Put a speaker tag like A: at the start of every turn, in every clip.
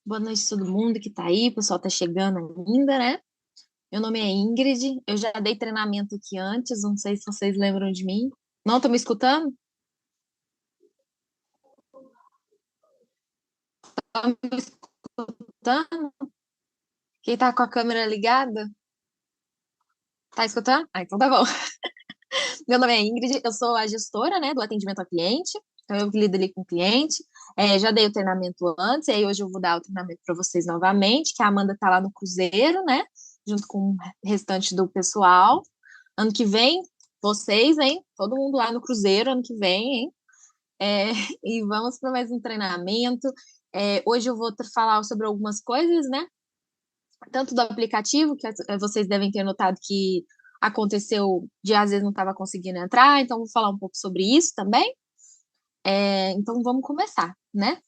A: Boa noite a todo mundo que tá aí, o pessoal tá chegando ainda, né? Meu nome é Ingrid, eu já dei treinamento aqui antes, não sei se vocês lembram de mim. Não, tô me escutando? Tá me escutando? Quem tá com a câmera ligada? Tá escutando? Ah, então tá bom. Meu nome é Ingrid, eu sou a gestora, né, do atendimento ao cliente, então eu que lido ali com o cliente. Já dei o treinamento antes, e aí hoje eu vou dar o treinamento para vocês novamente, que a Amanda tá lá no Cruzeiro, né, junto com o restante do pessoal. Ano que vem, vocês, hein? Todo mundo lá no Cruzeiro, ano que vem, hein? É, e vamos para mais um treinamento. Hoje eu vou falar sobre algumas coisas, né? Tanto do aplicativo, que vocês devem ter notado que aconteceu de às vezes não estava conseguindo entrar, então vou falar um pouco sobre isso também. Então vamos começar, né?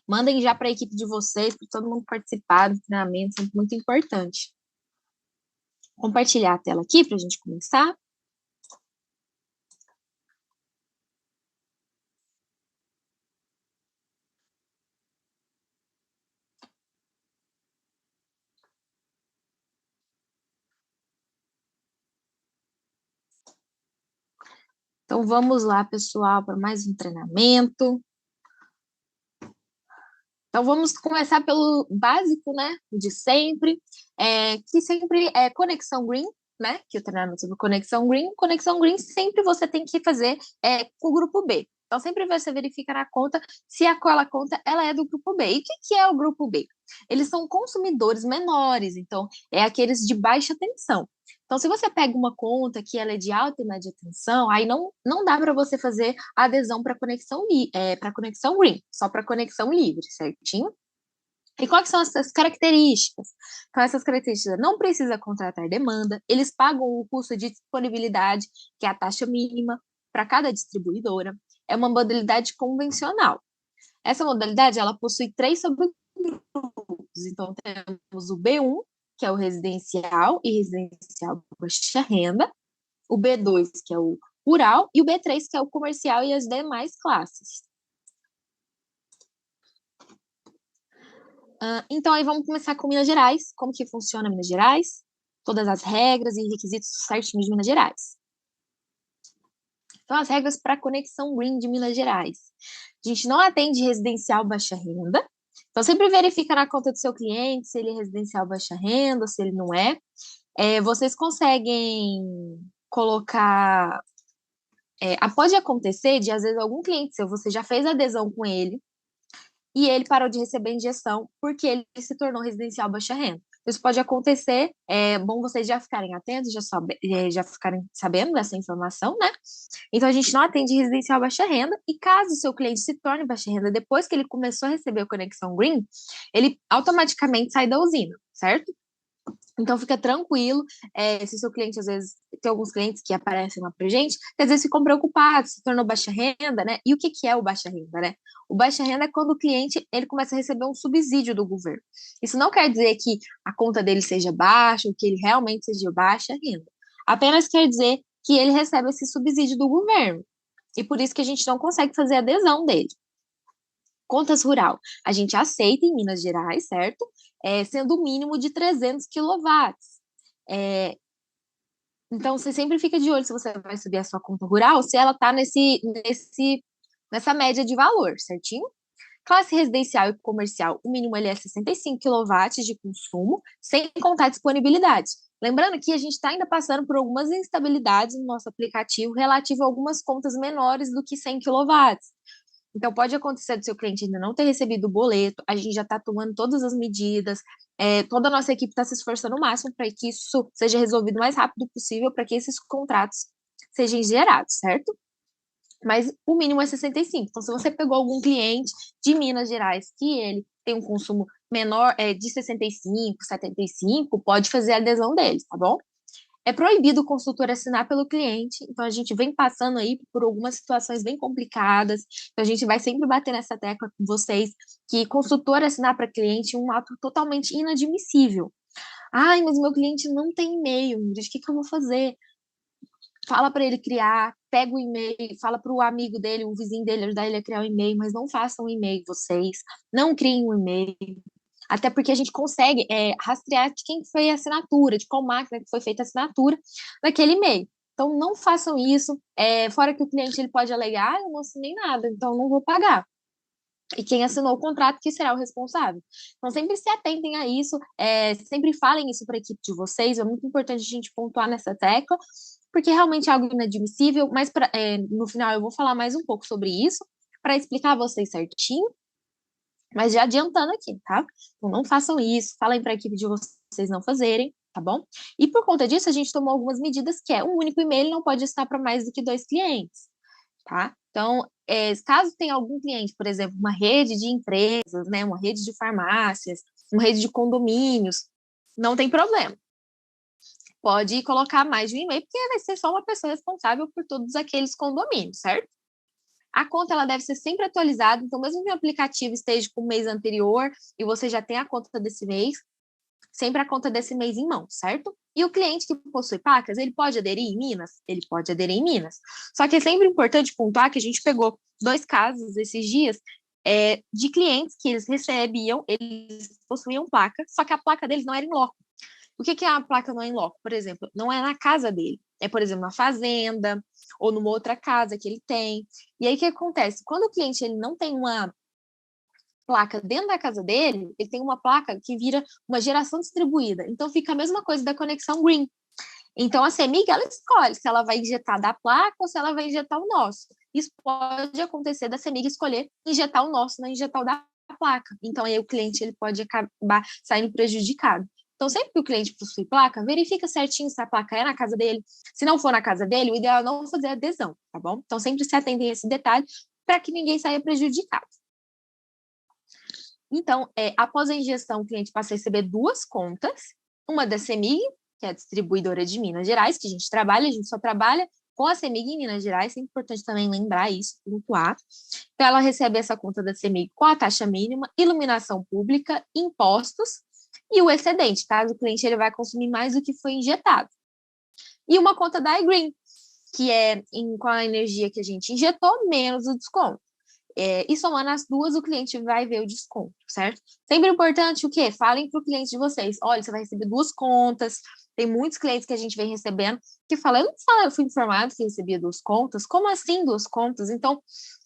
A: Mandem já para a equipe de vocês, para todo mundo participar do treinamento, sempre muito importante. Compartilhar a tela aqui para a gente começar. Então vamos lá, pessoal, para mais um treinamento. Então vamos começar pelo básico, né, de sempre, que sempre é conexão green, né, que o treinamento sobre conexão green. Conexão green sempre você tem que fazer com o grupo B. Então sempre você verifica na conta se aquela conta ela é do grupo B. E o que é o grupo B? Eles são consumidores menores, então é aqueles de baixa tensão. Então, se você pega uma conta que ela é de alta e média tensão, aí não dá para você fazer a adesão para para conexão green, só para conexão livre, certinho? E quais são essas características? Então, essas características não precisa contratar demanda, eles pagam o custo de disponibilidade, que é a taxa mínima para cada distribuidora. É uma modalidade convencional. Essa modalidade ela possui três subgrupos. Então, temos o B1, que é o residencial e residencial baixa renda, o B2, que é o rural, e o B3, que é o comercial e as demais classes. Então, aí vamos começar com Minas Gerais. Como que funciona Minas Gerais? Todas as regras e requisitos certinhos de Minas Gerais. Então, as regras para conexão Green de Minas Gerais. A gente não atende residencial baixa renda. Então, sempre verifica na conta do seu cliente se ele é residencial baixa renda, se ele não é. Vocês conseguem colocar. Pode acontecer de, às vezes, algum cliente seu, você já fez adesão com ele, e ele parou de receber injeção porque ele se tornou residencial baixa renda. Isso pode acontecer, é bom vocês já ficarem atentos, já ficarem sabendo dessa informação, né? Então, a gente não atende residencial baixa renda, e caso o seu cliente se torne baixa renda depois que ele começou a receber a Conexão Green, ele automaticamente sai da usina, certo? Então fica tranquilo, se o seu cliente, às vezes, tem alguns clientes que aparecem lá pra gente, que às vezes ficam preocupados, se tornou baixa renda, né? E o que que é o baixa renda, né? O baixa renda é quando o cliente, ele começa a receber um subsídio do governo. Isso não quer dizer que a conta dele seja baixa, ou que ele realmente seja baixa renda. Apenas quer dizer que ele recebe esse subsídio do governo. E por isso que a gente não consegue fazer adesão dele. Contas rural, a gente aceita em Minas Gerais, certo? Sendo o mínimo de 300 quilowatts. É, então, você sempre fica de olho se você vai subir a sua conta rural, se ela está nessa média de valor, certinho? Classe residencial e comercial, o mínimo ele é 65 quilowatts de consumo, sem contar disponibilidade. Lembrando que a gente está ainda passando por algumas instabilidades no nosso aplicativo relativo a algumas contas menores do que 100 quilowatts. Então, pode acontecer do seu cliente ainda não ter recebido o boleto, a gente já está tomando todas as medidas, toda a nossa equipe está se esforçando o máximo para que isso seja resolvido o mais rápido possível, para que esses contratos sejam gerados, certo? Mas o mínimo é 65. Então, se você pegou algum cliente de Minas Gerais que ele tem um consumo menor, de 65, 75, pode fazer a adesão dele, tá bom? É proibido o consultor assinar pelo cliente, então a gente vem passando aí por algumas situações bem complicadas, então a gente vai sempre bater nessa tecla com vocês, que consultor assinar para cliente é um ato totalmente inadmissível. Ai, mas meu cliente não tem e-mail, Ingrid, o que que eu vou fazer? Fala para ele criar, pega o e-mail, fala para o amigo dele, o vizinho dele, ajudar ele a criar um e-mail, mas não façam um e-mail vocês, não criem um e-mail, até porque a gente consegue rastrear de quem foi a assinatura, de qual máquina que foi feita a assinatura daquele e-mail. Então, não façam isso, fora que o cliente ele pode alegar, eu não assinei nada, então não vou pagar. E quem assinou o contrato que será o responsável. Então, sempre se atentem a isso, sempre falem isso para a equipe de vocês, é muito importante a gente pontuar nessa tecla, porque realmente é algo inadmissível, mas no final eu vou falar mais um pouco sobre isso, para explicar a vocês certinho, mas já adiantando aqui, tá? Então, não façam isso, falem para a equipe de vocês não fazerem, tá bom? E por conta disso, a gente tomou algumas medidas, que é um único e-mail não pode estar para mais do que 2 clientes, tá? Então, caso tenha algum cliente, por exemplo, uma rede de empresas, né, uma rede de farmácias, uma rede de condomínios, não tem problema. Pode colocar mais de um e-mail, porque vai ser só uma pessoa responsável por todos aqueles condomínios, certo? A conta ela deve ser sempre atualizada, então mesmo que o aplicativo esteja com o mês anterior e você já tem a conta desse mês, sempre a conta desse mês em mão, certo? E o cliente que possui placas, ele pode aderir em Minas? Ele pode aderir em Minas. Só que é sempre importante pontuar que a gente pegou 2 casos esses dias de clientes que eles possuíam placa, só que a placa deles não era em loco. O que é a placa não é em loco? Por exemplo, não é na casa dele. É, por exemplo, na fazenda ou numa outra casa que ele tem. E aí, o que acontece? Quando o cliente ele não tem uma placa dentro da casa dele, ele tem uma placa que vira uma geração distribuída. Então, fica a mesma coisa da conexão Green. Então, a CEMIG, ela escolhe se ela vai injetar da placa ou se ela vai injetar o nosso. Isso pode acontecer da CEMIG escolher injetar o nosso, não injetar o da placa. Então, aí o cliente ele pode acabar saindo prejudicado. Então, sempre que o cliente possui placa, verifica certinho se a placa é na casa dele. Se não for na casa dele, o ideal é não fazer adesão, tá bom? Então, sempre se atentem a esse detalhe para que ninguém saia prejudicado. Então, após a injeção, o cliente passa a receber 2 contas, uma da CEMIG, que é a distribuidora de Minas Gerais, que a gente só trabalha com a CEMIG em Minas Gerais, é importante também lembrar isso, pontuar. Então, ela recebe essa conta da CEMIG com a taxa mínima, iluminação pública, impostos e o excedente, caso o cliente ele vai consumir mais do que foi injetado. E uma conta da iGreen, que é com a energia que a gente injetou, menos o desconto. E somando as duas, o cliente vai ver o desconto, certo? Sempre importante o quê? Falem para o cliente de vocês, olha, você vai receber 2 contas. Tem muitos clientes que a gente vem recebendo que falam, eu fui informado que recebia 2 contas. Como assim 2 contas? Então,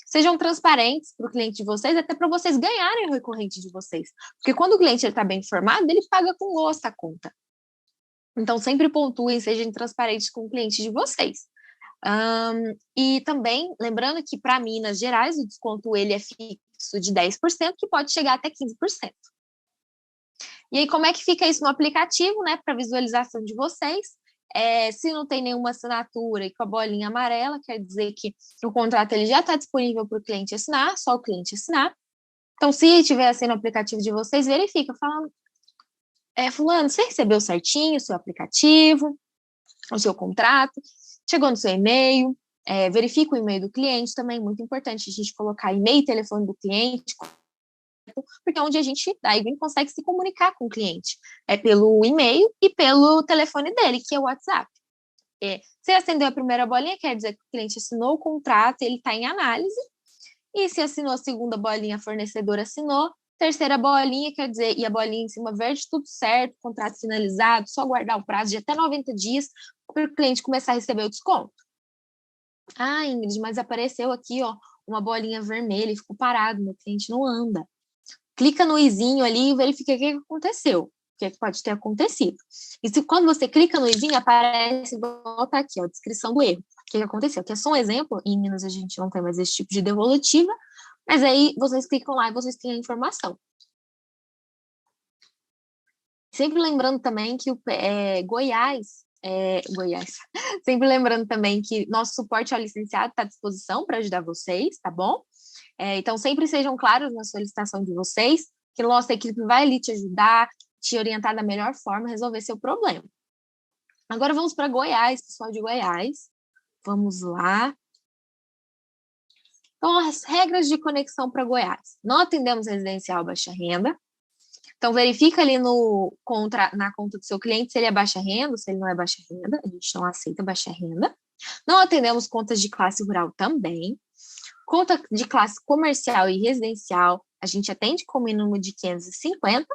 A: sejam transparentes para o cliente de vocês, até para vocês ganharem o recorrente de vocês. Porque quando o cliente está bem informado, ele paga com gosto a conta. Então, sempre pontuem, sejam transparentes com o cliente de vocês. E também, lembrando que para Minas Gerais, o desconto ele é fixo de 10%, que pode chegar até 15%. E aí, como é que fica isso no aplicativo, né, para visualização de vocês? Se não tem nenhuma assinatura e com a bolinha amarela, quer dizer que o contrato ele já está disponível para o cliente assinar, só o cliente assinar. Então, se tiver assim no aplicativo de vocês, verifica, fala, fulano, você recebeu certinho o seu aplicativo, o seu contrato, chegou no seu e-mail, verifica o e-mail do cliente também, muito importante a gente colocar e-mail e telefone do cliente, porque é onde a gente, da iGreen, consegue se comunicar com o cliente, pelo e-mail e pelo telefone dele, que é o WhatsApp. Se acendeu a primeira bolinha, quer dizer que o cliente assinou o contrato, ele está em análise, e se assinou a segunda bolinha, a fornecedora assinou, terceira bolinha, quer dizer, e a bolinha em cima verde, tudo certo, contrato finalizado, só guardar o prazo de até 90 dias para o cliente começar a receber o desconto. Ah, Ingrid, mas apareceu aqui, ó, uma bolinha vermelha e ficou parado, meu cliente não anda. Clica no izinho ali e verifica o que aconteceu, o que pode ter acontecido. E se quando você clica no izinho, aparece, volta aqui, ó, a descrição do erro. O que aconteceu? Que é só um exemplo, em Minas a gente não tem mais esse tipo de devolutiva, mas aí vocês clicam lá e vocês têm a informação. Sempre lembrando também que Goiás, sempre lembrando também que nosso suporte ao licenciado está à disposição para ajudar vocês, tá bom? Então, sempre sejam claros na solicitação de vocês, que nossa equipe vai ali te ajudar, te orientar da melhor forma a resolver seu problema. Agora vamos para Goiás, pessoal de Goiás. Vamos lá. Então, as regras de conexão para Goiás. Não atendemos residencial baixa renda. Então, verifica ali na conta do seu cliente se ele é baixa renda ou se ele não é baixa renda. A gente não aceita baixa renda. Não atendemos contas de classe rural também. Conta de classe comercial e residencial, a gente atende com mínimo de 550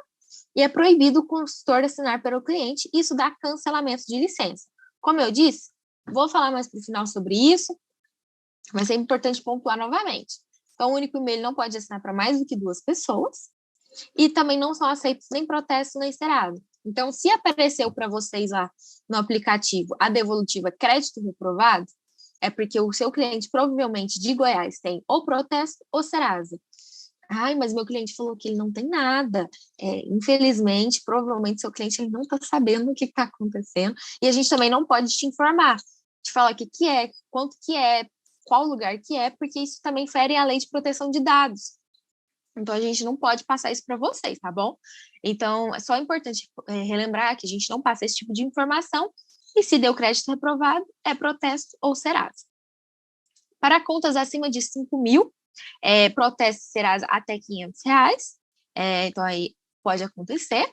A: e é proibido o consultor assinar para o cliente, isso dá cancelamento de licença. Como eu disse, vou falar mais para o final sobre isso, mas é importante pontuar novamente. Então, o único e-mail não pode assinar para mais do que 2 pessoas e também não são aceitos nem protestos nem esterado. Então, se apareceu para vocês lá no aplicativo a devolutiva crédito reprovado, é porque o seu cliente provavelmente de Goiás tem ou protesto ou Serasa. Ai, mas meu cliente falou que ele não tem nada. Infelizmente, provavelmente seu cliente ele não está sabendo o que está acontecendo. E a gente também não pode te informar, te falar o que é, quanto que é, qual lugar que é, porque isso também fere a lei de proteção de dados. Então, a gente não pode passar isso para vocês, tá bom? Então, é só importante relembrar que a gente não passa esse tipo de informação e se deu crédito reprovado, é protesto ou Serasa. Para contas acima de 5 mil, protesto Serasa até R$ 500, então aí pode acontecer.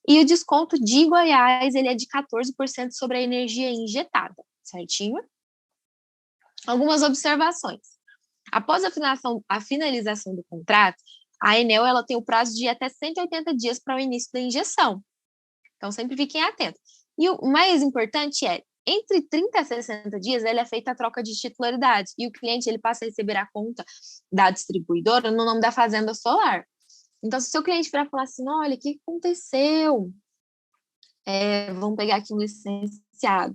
A: E o desconto de Goiás, ele é de 14% sobre a energia injetada, certinho? Algumas observações. Após a finalização do contrato, a Enel ela tem o prazo de até 180 dias para o início da injeção. Então, sempre fiquem atentos. E o mais importante é, entre 30 a 60 dias, ele é feita a troca de titularidade e o cliente ele passa a receber a conta da distribuidora no nome da Fazenda Solar. Então, se o seu cliente virar falar assim, olha, o que aconteceu? Vamos pegar aqui um licenciado.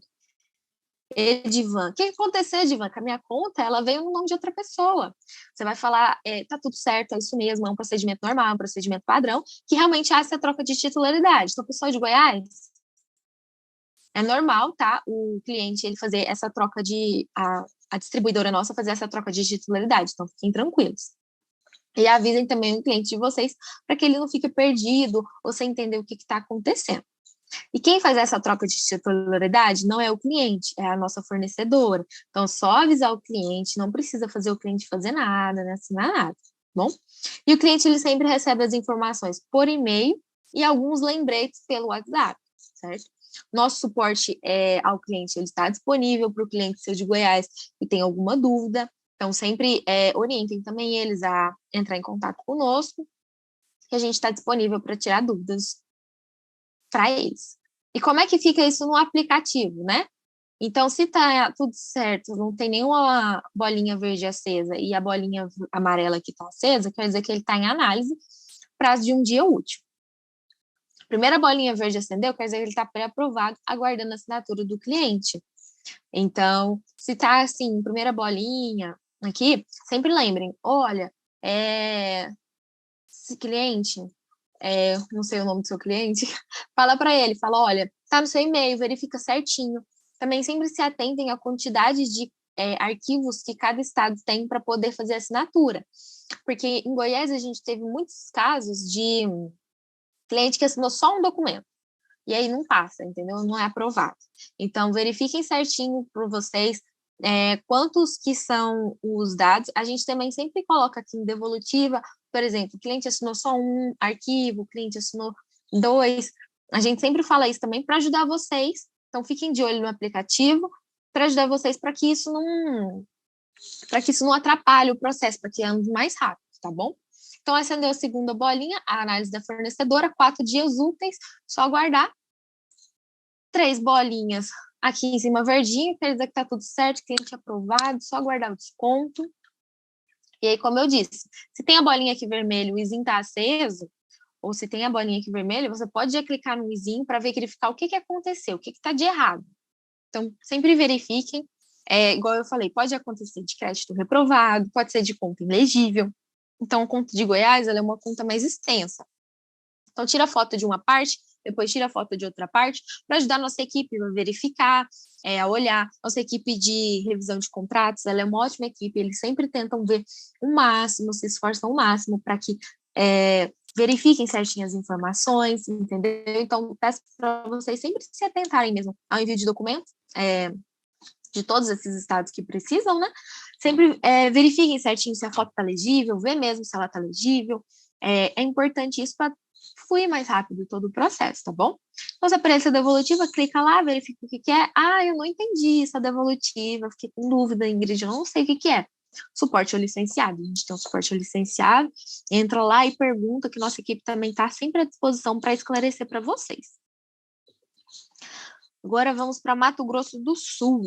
A: Edivan, o que aconteceu, Edivan? Que a minha conta, ela veio no nome de outra pessoa. Você vai falar, tá tudo certo, é isso mesmo, é um procedimento normal, é um procedimento padrão, que realmente há essa troca de titularidade. Então, pessoal de Goiás, é normal, tá? O cliente, ele fazer essa troca a distribuidora nossa fazer essa troca de titularidade, então fiquem tranquilos. E avisem também o cliente de vocês, para que ele não fique perdido, ou sem entender o que está acontecendo. E quem faz essa troca de titularidade não é o cliente, é a nossa fornecedora. Então, só avisar o cliente, não precisa fazer o cliente fazer nada, né, assinar nada, bom? E o cliente, ele sempre recebe as informações por e-mail e alguns lembretes pelo WhatsApp, certo? Nosso suporte ao cliente, ele está disponível para o cliente seu de Goiás que tem alguma dúvida. Então, sempre orientem também eles a entrar em contato conosco, que a gente está disponível para tirar dúvidas para eles. E como é que fica isso no aplicativo, né? Então, se tá tudo certo, não tem nenhuma bolinha verde acesa e a bolinha amarela que está acesa, quer dizer que ele está em análise, prazo de um dia útil. Primeira bolinha verde acendeu, quer dizer que ele está pré-aprovado, aguardando a assinatura do cliente. Então, se tá assim, primeira bolinha aqui, sempre lembrem, olha, esse cliente, não sei o nome do seu cliente, fala para ele, fala, olha, tá no seu e-mail, verifica certinho. Também sempre se atentem à quantidade de arquivos que cada estado tem para poder fazer assinatura. Porque em Goiás a gente teve muitos casos de cliente que assinou só um documento. E aí não passa, entendeu? Não é aprovado. Então, verifiquem certinho para vocês quantos que são os dados. A gente também sempre coloca aqui em devolutiva, por exemplo, o cliente assinou só um arquivo, o cliente assinou 2. A gente sempre fala isso também para ajudar vocês. Então, fiquem de olho no aplicativo para ajudar vocês para que isso não atrapalhe o processo, para que ande mais rápido, tá bom? Então, acendeu a segunda bolinha, a análise da fornecedora, 4 dias úteis, só aguardar. 3 bolinhas aqui em cima verdinho, quer dizer que tá tudo certo, cliente aprovado, só aguardar o desconto. E aí, como eu disse, se tem a bolinha aqui vermelho, o izinho tá aceso, ou se tem a bolinha aqui vermelha, você pode já clicar no izinho para verificar o que aconteceu, o que tá de errado. Então, sempre verifiquem. Igual eu falei, pode acontecer de crédito reprovado, pode ser de conta ilegível. Então, a conta de Goiás, ela é uma conta mais extensa. Então, tira foto de uma parte, depois tira foto de outra parte, para ajudar a nossa equipe a verificar, a olhar. Nossa equipe de revisão de contratos, ela é uma ótima equipe, eles sempre tentam ver o máximo, se esforçam o máximo para que verifiquem certinho as informações, entendeu? Então, peço para vocês sempre se atentarem mesmo ao envio de documentos, de todos esses estados que precisam, né? Sempre verifiquem certinho se a foto está legível, vê mesmo se ela está legível, É importante isso para fluir mais rápido todo o processo, tá bom? Então, se aparecer a devolutiva, clica lá, verifica o que que é. Ah, eu não entendi essa devolutiva, fiquei com dúvida, Ingrid, eu não sei o que que é. Suporte ao licenciado, a gente tem um suporte ao licenciado, entra lá e pergunta, que nossa equipe também está sempre à disposição para esclarecer para vocês. Agora vamos para Mato Grosso do Sul.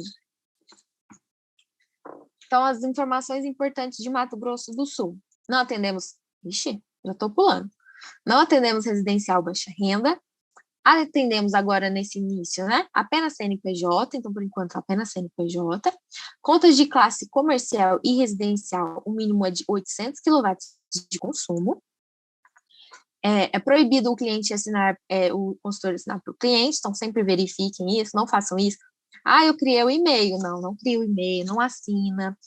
A: Então, as informações importantes de Mato Grosso do Sul. Não atendemos... Ixi, já estou pulando. Não atendemos residencial baixa renda. Atendemos agora nesse início, né? Apenas CNPJ, então, por enquanto, apenas CNPJ. Contas de classe comercial e residencial, o mínimo é de 800 kW de consumo. É proibido o cliente assinar, o consultor assinar para o cliente, então sempre verifiquem isso, não façam isso. Ah, eu criei o e-mail. Não cria o e-mail, não assina,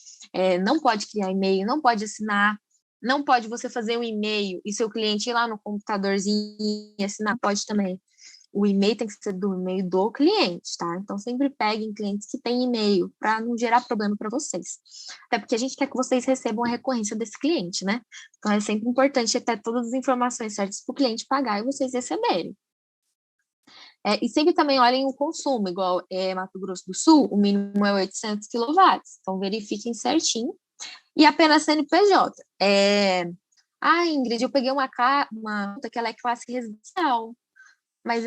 A: não pode criar e-mail, não pode assinar, não pode você fazer um e-mail e seu cliente ir lá no computadorzinho e assinar, pode também. O e-mail tem que ser do e-mail do cliente, tá? Então, sempre peguem clientes que têm e-mail para não gerar problema para vocês. Até porque a gente quer que vocês recebam a recorrência desse cliente, né? Então, é sempre importante ter todas as informações certas para o cliente pagar e vocês receberem. E sempre também olhem o consumo, igual Mato Grosso do Sul, o mínimo é 800 kW. Então, verifiquem certinho. E apenas CNPJ. Ingrid, eu peguei uma conta que ela é classe residencial. Mas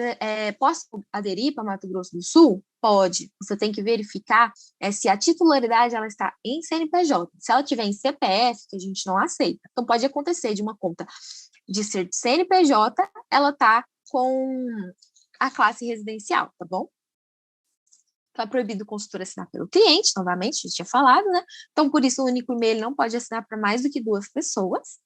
A: posso aderir para Mato Grosso do Sul? Pode. Você tem que verificar se a titularidade ela está em CNPJ. Se ela tiver em CPF, que a gente não aceita. Então, pode acontecer de uma conta de ser de CNPJ, ela está com a classe residencial, tá bom? Então, é proibido o consultor assinar pelo cliente, novamente, a gente tinha falado, né? Então, por isso, o único e-mail não pode assinar para mais do que 2 pessoas.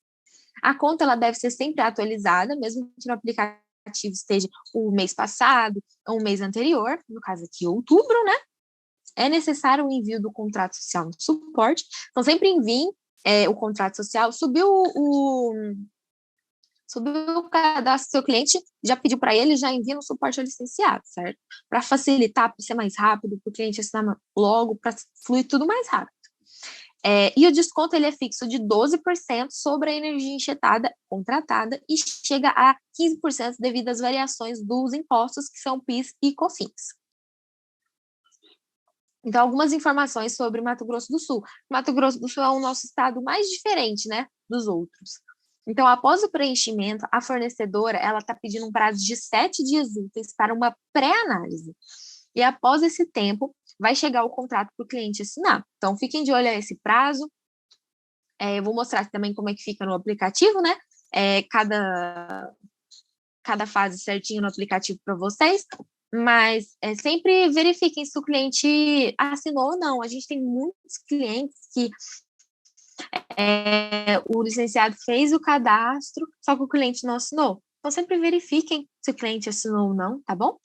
A: A conta ela deve ser sempre atualizada, mesmo que no aplicativo esteja o mês passado ou o mês anterior, no caso aqui, outubro, né? É necessário o envio do contrato social no suporte. Então, sempre enviem o contrato social. Subiu o cadastro do seu cliente, já pediu para ele, já envia no suporte ao licenciado, certo? Para facilitar, para ser mais rápido, para o cliente assinar logo, para fluir tudo mais rápido. E o desconto ele é fixo de 12% sobre a energia injetada, contratada, e chega a 15% devido às variações dos impostos, que são PIS e COFINS. Então, algumas informações sobre Mato Grosso do Sul. Mato Grosso do Sul é o nosso estado mais diferente, né, dos outros. Então, após o preenchimento, a fornecedora ela está pedindo um prazo de 7 dias úteis para uma pré-análise. E após esse tempo, vai chegar o contrato para o cliente assinar. Então, fiquem de olho a esse prazo. Eu vou mostrar também como é que fica no aplicativo, né? Cada fase certinho no aplicativo para vocês. Mas sempre verifiquem se o cliente assinou ou não. A gente tem muitos clientes que o licenciado fez o cadastro, só que o cliente não assinou. Então, sempre verifiquem se o cliente assinou ou não, tá bom?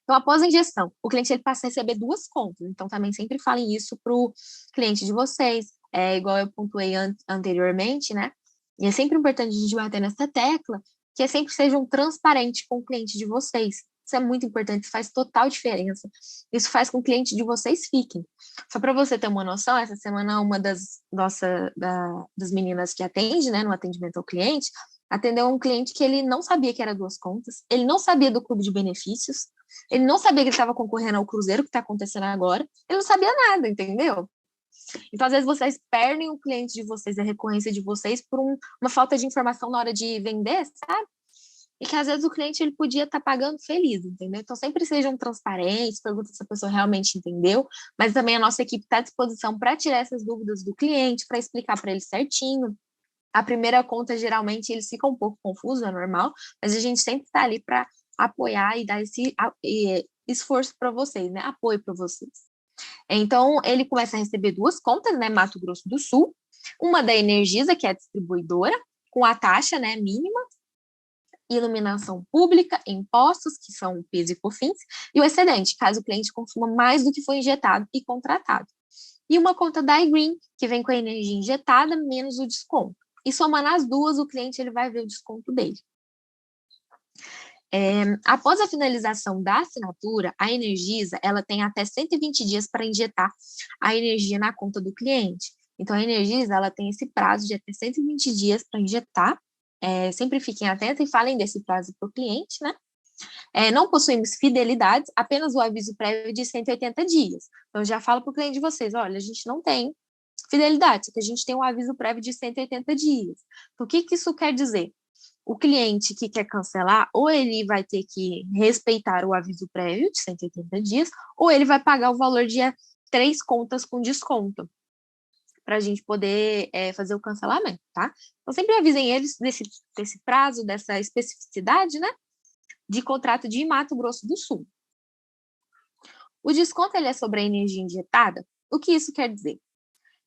A: Então, após a injeção, o cliente ele passa a receber 2 contas. Então, também sempre falem isso para o cliente de vocês, igual eu pontuei anteriormente, né? E é sempre importante a gente bater nessa tecla, que sempre sejam transparentes com o cliente de vocês. Isso é muito importante, faz total diferença. Isso faz com que o cliente de vocês fiquem. Só para você ter uma noção, essa semana uma das meninas que atende, né, no atendimento ao cliente, atendeu um cliente que ele não sabia que era 2 contas, ele não sabia do clube de benefícios, ele não sabia que ele estava concorrendo ao cruzeiro que está acontecendo agora, ele não sabia nada, entendeu? Então, às vezes, vocês perdem o cliente de vocês, a recorrência de vocês, por uma falta de informação na hora de vender, sabe? E que, às vezes, o cliente ele podia estar pagando feliz, entendeu? Então, sempre sejam transparentes, perguntem se a pessoa realmente entendeu, mas também a nossa equipe está à disposição para tirar essas dúvidas do cliente, para explicar para ele certinho. A primeira conta, geralmente, eles ficam um pouco confusos, é normal, mas a gente sempre está ali para apoiar e dar esse esforço para vocês, né? Apoio para vocês. Então, ele começa a receber 2 contas, né? Mato Grosso do Sul, uma da Energisa, que é a distribuidora, com a taxa, né, mínima, iluminação pública, impostos, que são o PIS e COFINS, e o excedente, caso o cliente consuma mais do que foi injetado e contratado. E uma conta da iGreen, que vem com a energia injetada menos o desconto. E somando as duas, o cliente ele vai ver o desconto dele. Após a finalização da assinatura, a Energisa ela tem até 120 dias para injetar a energia na conta do cliente. Então, a Energisa ela tem esse prazo de até 120 dias para injetar sempre fiquem atentos e falem desse prazo para o cliente, né? Não possuímos fidelidades, apenas o aviso prévio de 180 dias. Então, já falo para o cliente de vocês, olha, a gente não tem fidelidade, só que a gente tem um aviso prévio de 180 dias. Então, o que isso quer dizer? O cliente que quer cancelar, ou ele vai ter que respeitar o aviso prévio de 180 dias, ou ele vai pagar o valor de 3 contas com desconto, para a gente poder fazer o cancelamento, tá? Então, sempre avisem eles desse prazo, dessa especificidade, né? De contrato de Mato Grosso do Sul. O desconto ele é sobre a energia injetada? O que isso quer dizer?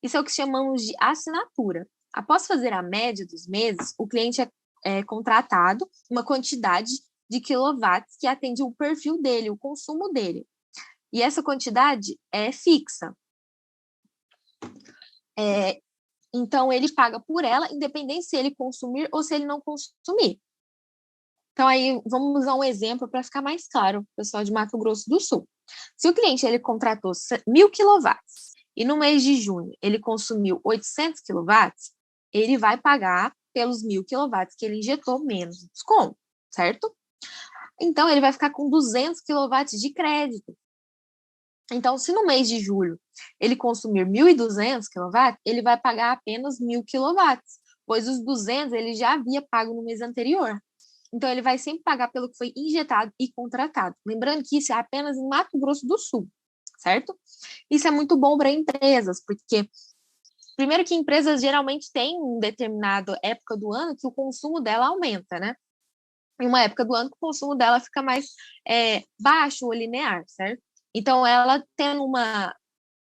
A: Isso é o que chamamos de assinatura. Após fazer a média dos meses, o cliente é contratado uma quantidade de quilowatts que atende o perfil dele, o consumo dele. E essa quantidade é fixa. Então, ele paga por ela, independente se ele consumir ou se ele não consumir. Então, aí, vamos usar um exemplo para ficar mais claro, pessoal de Mato Grosso do Sul. Se o cliente ele contratou 1.000 quilowatts e no mês de junho ele consumiu 800 quilowatts, ele vai pagar pelos 1.000 quilowatts que ele injetou menos desconto, certo? Então, ele vai ficar com 200 quilowatts de crédito. Então, se no mês de julho ele consumir 1.200 quilowatts, ele vai pagar apenas 1.000 quilowatts, pois os 200 ele já havia pago no mês anterior. Então, ele vai sempre pagar pelo que foi injetado e contratado. Lembrando que isso é apenas em Mato Grosso do Sul, certo? Isso é muito bom para empresas, porque, primeiro que empresas geralmente têm uma determinada época do ano que o consumo dela aumenta, né? Em uma época do ano que o consumo dela fica mais baixo ou linear, certo? Então, ela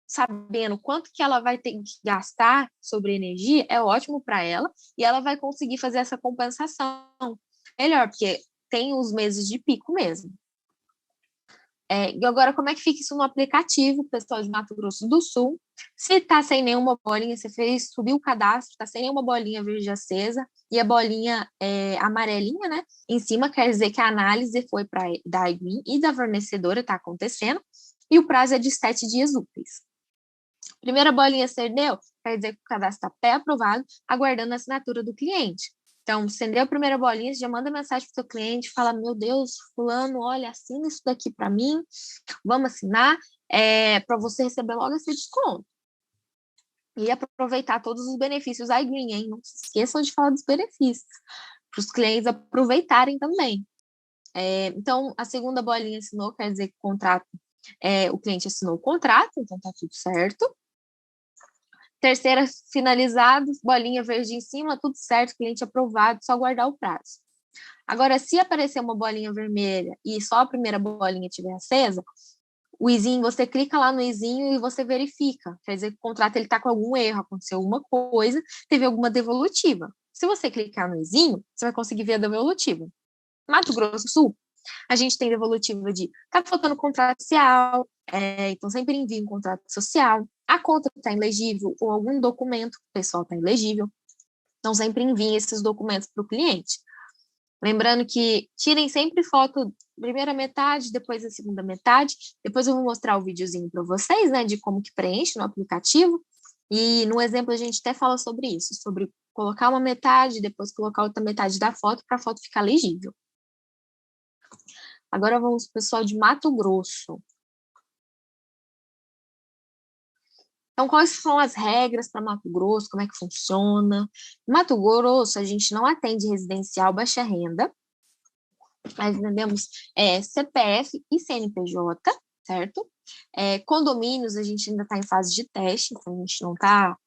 A: sabendo quanto que ela vai ter que gastar sobre energia, é ótimo para ela, e ela vai conseguir fazer essa compensação melhor, porque tem os meses de pico mesmo. E agora, como é que fica isso no aplicativo, pessoal de Mato Grosso do Sul? Se está sem nenhuma bolinha, você subiu o cadastro, está sem nenhuma bolinha verde acesa, e a bolinha amarelinha, né? Em cima quer dizer que a análise foi da iGreen e da fornecedora, está acontecendo, e o prazo é de 7 dias úteis. Primeira bolinha acendeu, quer dizer que o cadastro está pré-aprovado, aguardando a assinatura do cliente. Então, acendeu a primeira bolinha, você já manda mensagem para o seu cliente, fala, meu Deus, fulano, olha, assina isso daqui para mim, vamos assinar, para você receber logo esse desconto. E aproveitar todos os benefícios iGreen, hein? Não se esqueçam de falar dos benefícios, para os clientes aproveitarem também. Então, a segunda bolinha assinou, quer dizer que o cliente assinou o contrato, então está tudo certo. Terceira, finalizado, bolinha verde em cima, tudo certo, cliente aprovado, só guardar o prazo. Agora, se aparecer uma bolinha vermelha e só a primeira bolinha estiver acesa, o izinho, você clica lá no izinho e você verifica. Quer dizer que o contrato está com algum erro, aconteceu alguma coisa, teve alguma devolutiva. Se você clicar no izinho, você vai conseguir ver a devolutiva. Mato Grosso do Sul, a gente tem devolutiva de tá faltando contrato social, então sempre envia um contrato social, a conta está ilegível ou algum documento pessoal está ilegível, então sempre enviem esses documentos para o cliente. Lembrando que tirem sempre foto primeira metade, depois a segunda metade, depois eu vou mostrar o videozinho para vocês, né, de como que preenche no aplicativo, e no exemplo a gente até fala sobre isso, sobre colocar uma metade, depois colocar outra metade da foto para a foto ficar legível. Agora vamos para o pessoal de Mato Grosso. Então, quais são as regras para Mato Grosso? Como é que funciona? Em Mato Grosso, a gente não atende residencial baixa renda, mas atendemos CPF e CNPJ, certo? Condomínios, a gente ainda está em fase de teste, então a gente não está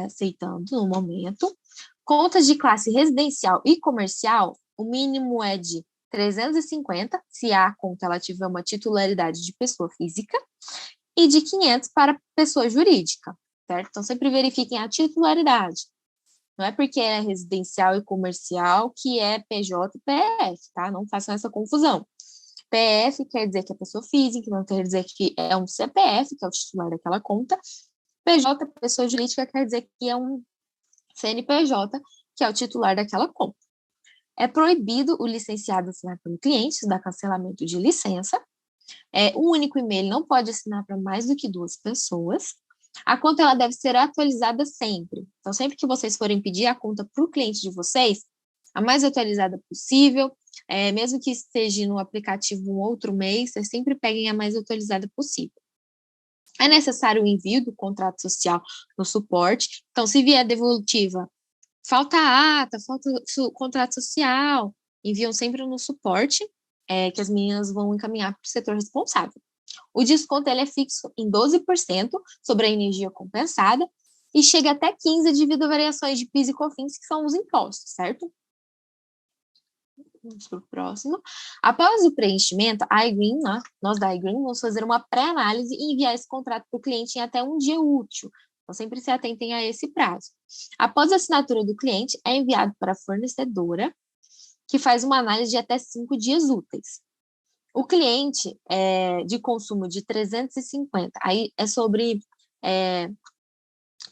A: aceitando no momento. Contas de classe residencial e comercial, o mínimo é de 350, se a conta ela tiver uma titularidade de pessoa física, e de 500 para pessoa jurídica, certo? Então, sempre verifiquem a titularidade. Não é porque é residencial e comercial que é PJ e PF, tá? Não façam essa confusão. PF quer dizer que é pessoa física, não quer dizer que é um CPF, que é o titular daquela conta. PJ, pessoa jurídica, quer dizer que é um CNPJ, que é o titular daquela conta. É proibido o licenciado assinar pelo cliente, dar cancelamento de licença. Um único e-mail não pode assinar para mais do que 2 pessoas. A conta ela deve ser atualizada sempre. Então, sempre que vocês forem pedir a conta para o cliente de vocês, a mais atualizada possível, mesmo que esteja no aplicativo um outro mês, vocês sempre peguem a mais atualizada possível. É necessário o envio do contrato social no suporte. Então, se vier devolutiva, falta ata, falta contrato social, enviam sempre no suporte, que as meninas vão encaminhar para o setor responsável. O desconto ele é fixo em 12% sobre a energia compensada e chega até 15% devido a variações de PIS e COFINS, que são os impostos, certo? Vamos para o próximo. Após o preenchimento, a iGreen, nós da iGreen, vamos fazer uma pré-análise e enviar esse contrato para o cliente em até um dia útil. Então, sempre se atentem a esse prazo. Após a assinatura do cliente, é enviado para a fornecedora, que faz uma análise de até 5 dias úteis. O cliente de consumo de 350, aí é sobre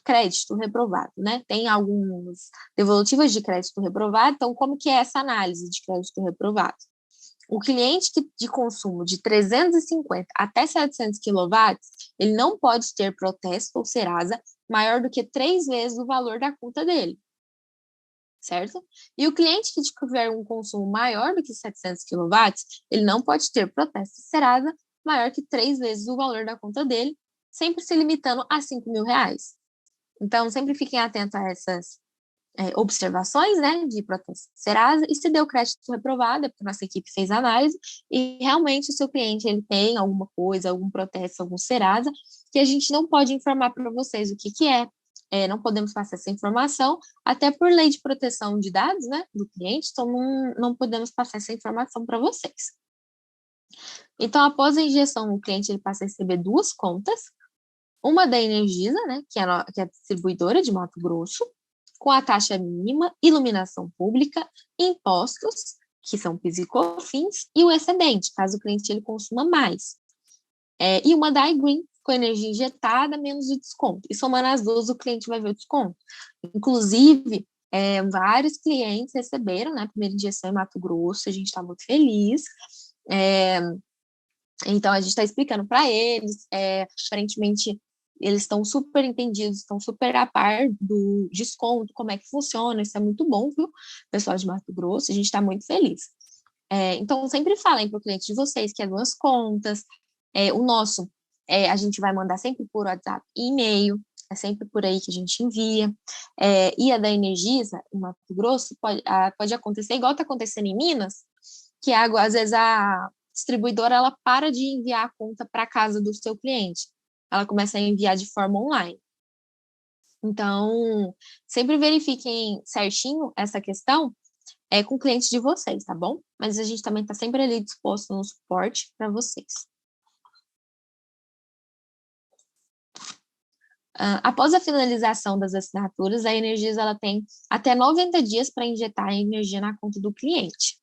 A: crédito reprovado, né? Tem algumas devolutivas de crédito reprovado, então como que é essa análise de crédito reprovado? O cliente de consumo de 350 até 700 kW, ele não pode ter protesto ou Serasa maior do que 3 vezes o valor da conta dele, certo? E o cliente que tiver um consumo maior do que 700 kW, ele não pode ter protesto Serasa maior que 3 vezes o valor da conta dele, sempre se limitando a R$ 5.000. Então, sempre fiquem atentos a essas observações, né, de protesto Serasa, e se deu crédito reprovado, é porque a nossa equipe fez a análise, e realmente o seu cliente ele tem alguma coisa, algum protesto, algum Serasa, que a gente não pode informar para vocês o que é, não podemos passar essa informação, até por lei de proteção de dados, né, do cliente, então não podemos passar essa informação para vocês. Então, após a injeção, o cliente ele passa a receber 2 contas, uma da Energisa, né, que é a distribuidora de Mato Grosso, com a taxa mínima, iluminação pública, impostos, que são PIS e COFINS, e o excedente, caso o cliente ele consuma mais. E uma da iGreen, com energia injetada, menos o desconto. E somando as duas, o cliente vai ver o desconto. Inclusive, vários clientes receberam, né, a primeira injeção em Mato Grosso, a gente está muito feliz. Então, a gente está explicando para eles, aparentemente, eles estão super entendidos, estão super a par do desconto, como é que funciona, isso é muito bom, viu, pessoal de Mato Grosso, a gente está muito feliz. Então, sempre falem para o cliente de vocês que é 2 contas, o nosso, a gente vai mandar sempre por WhatsApp e e-mail, é sempre por aí que a gente envia, e a da Energisa, em Mato Grosso, pode acontecer igual está acontecendo em Minas, que às vezes a distribuidora ela para de enviar a conta para casa do seu cliente. Ela começa a enviar de forma online. Então, sempre verifiquem certinho essa questão com o cliente de vocês, tá bom? Mas a gente também está sempre ali disposto no suporte para vocês. Após a finalização das assinaturas, a Energisa ela tem até 90 dias para injetar a energia na conta do cliente.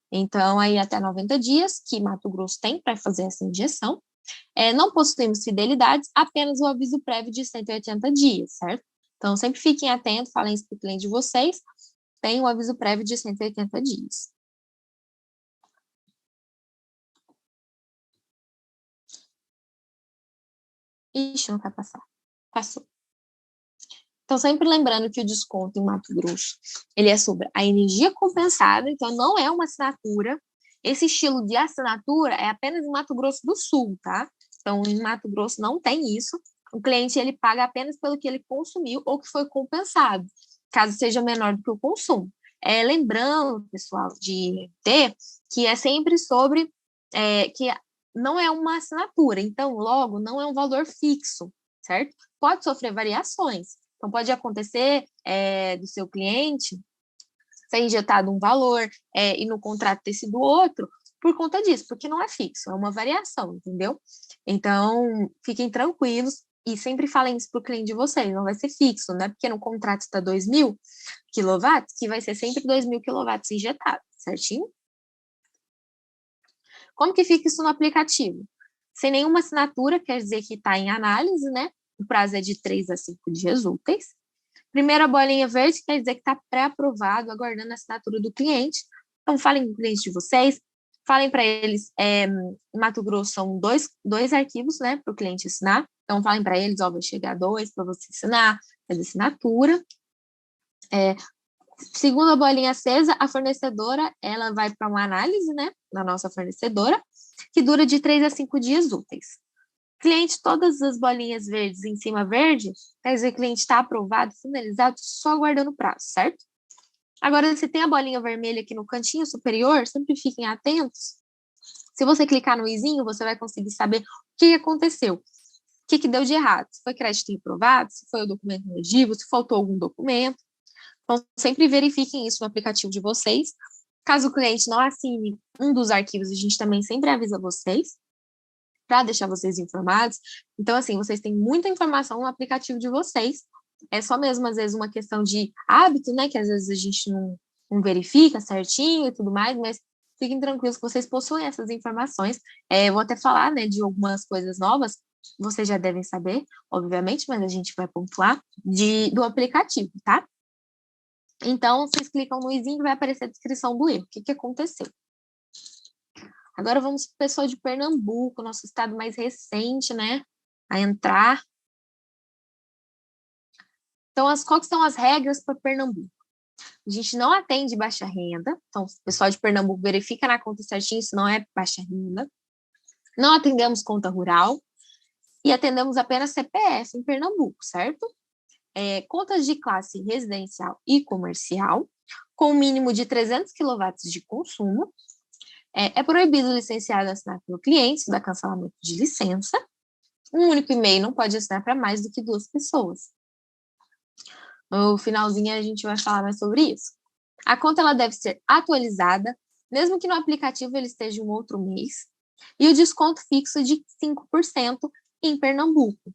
A: Então, aí até 90 dias que Mato Grosso tem para fazer essa injeção. Não possuímos fidelidades, apenas o aviso prévio de 180 dias, certo? Então, sempre fiquem atentos, falem isso para o cliente de vocês, tem um aviso prévio de 180 dias. Ixi, não vai passar. Passou. Então, sempre lembrando que o desconto em Mato Grosso, ele é sobre a energia compensada, então não é uma assinatura. Esse estilo de assinatura é apenas em Mato Grosso do Sul, tá? Então, em Mato Grosso não tem isso. O cliente, ele paga apenas pelo que ele consumiu ou que foi compensado, caso seja menor do que o consumo. Lembrando, pessoal, de ter que é sempre sobre que não é uma assinatura, então, logo, não é um valor fixo, certo? Pode sofrer variações. Então, pode acontecer do seu cliente ser injetado um valor e no contrato ter sido outro por conta disso, porque não é fixo, é uma variação, entendeu? Então, fiquem tranquilos e sempre falem isso para o cliente de vocês, não vai ser fixo, né? Porque no contrato está 2.000 kW, que vai ser sempre 2.000 kW injetado, certinho? Como que fica isso no aplicativo? Sem nenhuma assinatura, quer dizer que está em análise, né? O prazo é de 3 a 5 dias úteis. Primeira bolinha verde quer dizer que está pré-aprovado, aguardando a assinatura do cliente. Então, falem com o cliente de vocês, falem para eles, em Mato Grosso são dois arquivos, né, para o cliente assinar. Então, falem para eles, vai chegar 2 para você assinar, fazer assinatura. Segundo a bolinha acesa, a fornecedora, ela vai para uma análise, né, na nossa fornecedora, que dura de 3 a 5 dias úteis. Cliente, todas as bolinhas verdes em cima verde, quer dizer que o cliente está aprovado, finalizado, só aguardando o prazo, certo? Agora, se tem a bolinha vermelha aqui no cantinho superior, sempre fiquem atentos. Se você clicar no izinho, você vai conseguir saber o que aconteceu, o que deu de errado, se foi crédito reprovado, se foi o documento inelegível, se faltou algum documento. Então, sempre verifiquem isso no aplicativo de vocês. Caso o cliente não assine um dos arquivos, a gente também sempre avisa vocês, para deixar vocês informados. Então, assim, vocês têm muita informação no aplicativo de vocês. É só mesmo, às vezes, uma questão de hábito, né? Que às vezes a gente não verifica certinho e tudo mais, mas fiquem tranquilos que vocês possuem essas informações. Vou até falar, né, de algumas coisas novas, vocês já devem saber, obviamente, mas a gente vai pontuar, do aplicativo, tá? Então, vocês clicam no izinho e vai aparecer a descrição do erro. O que aconteceu? Agora vamos para o pessoal de Pernambuco, nosso estado mais recente, né, a entrar. Então, quais são as regras para Pernambuco? A gente não atende baixa renda, então o pessoal de Pernambuco verifica na conta certinho, isso não é baixa renda. Não atendemos conta rural e atendemos apenas CPF em Pernambuco, certo? Contas de classe residencial e comercial, com um mínimo de 300 kW de consumo. É proibido licenciado assinar pelo cliente, isso dá cancelamento de licença. Um único e-mail não pode assinar para mais do que 2 pessoas. No finalzinho a gente vai falar mais sobre isso. A conta ela deve ser atualizada, mesmo que no aplicativo ele esteja um outro mês. E o desconto fixo de 5% em Pernambuco,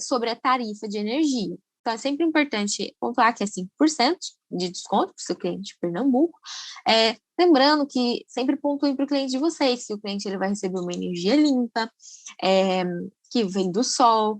A: sobre a tarifa de energia. Então, é sempre importante pontuar que é 5% de desconto para o seu cliente de Pernambuco. Lembrando que sempre pontuem para o cliente de vocês, se o cliente ele vai receber uma energia limpa, que vem do sol,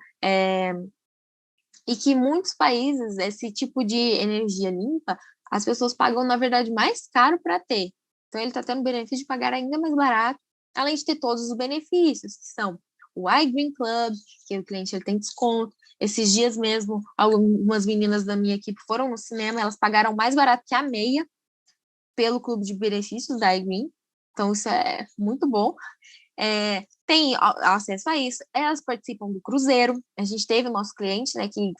A: e que em muitos países, esse tipo de energia limpa, as pessoas pagam, na verdade, mais caro para ter. Então, ele está tendo o benefício de pagar ainda mais barato, além de ter todos os benefícios, que são o iGreen Club, que o cliente ele tem desconto. Esses dias mesmo, algumas meninas da minha equipe foram no cinema, elas pagaram mais barato que a meia pelo clube de benefícios da iGreen. Então, isso é muito bom. Tem acesso a isso, elas participam do cruzeiro. A gente teve o nosso cliente, né, que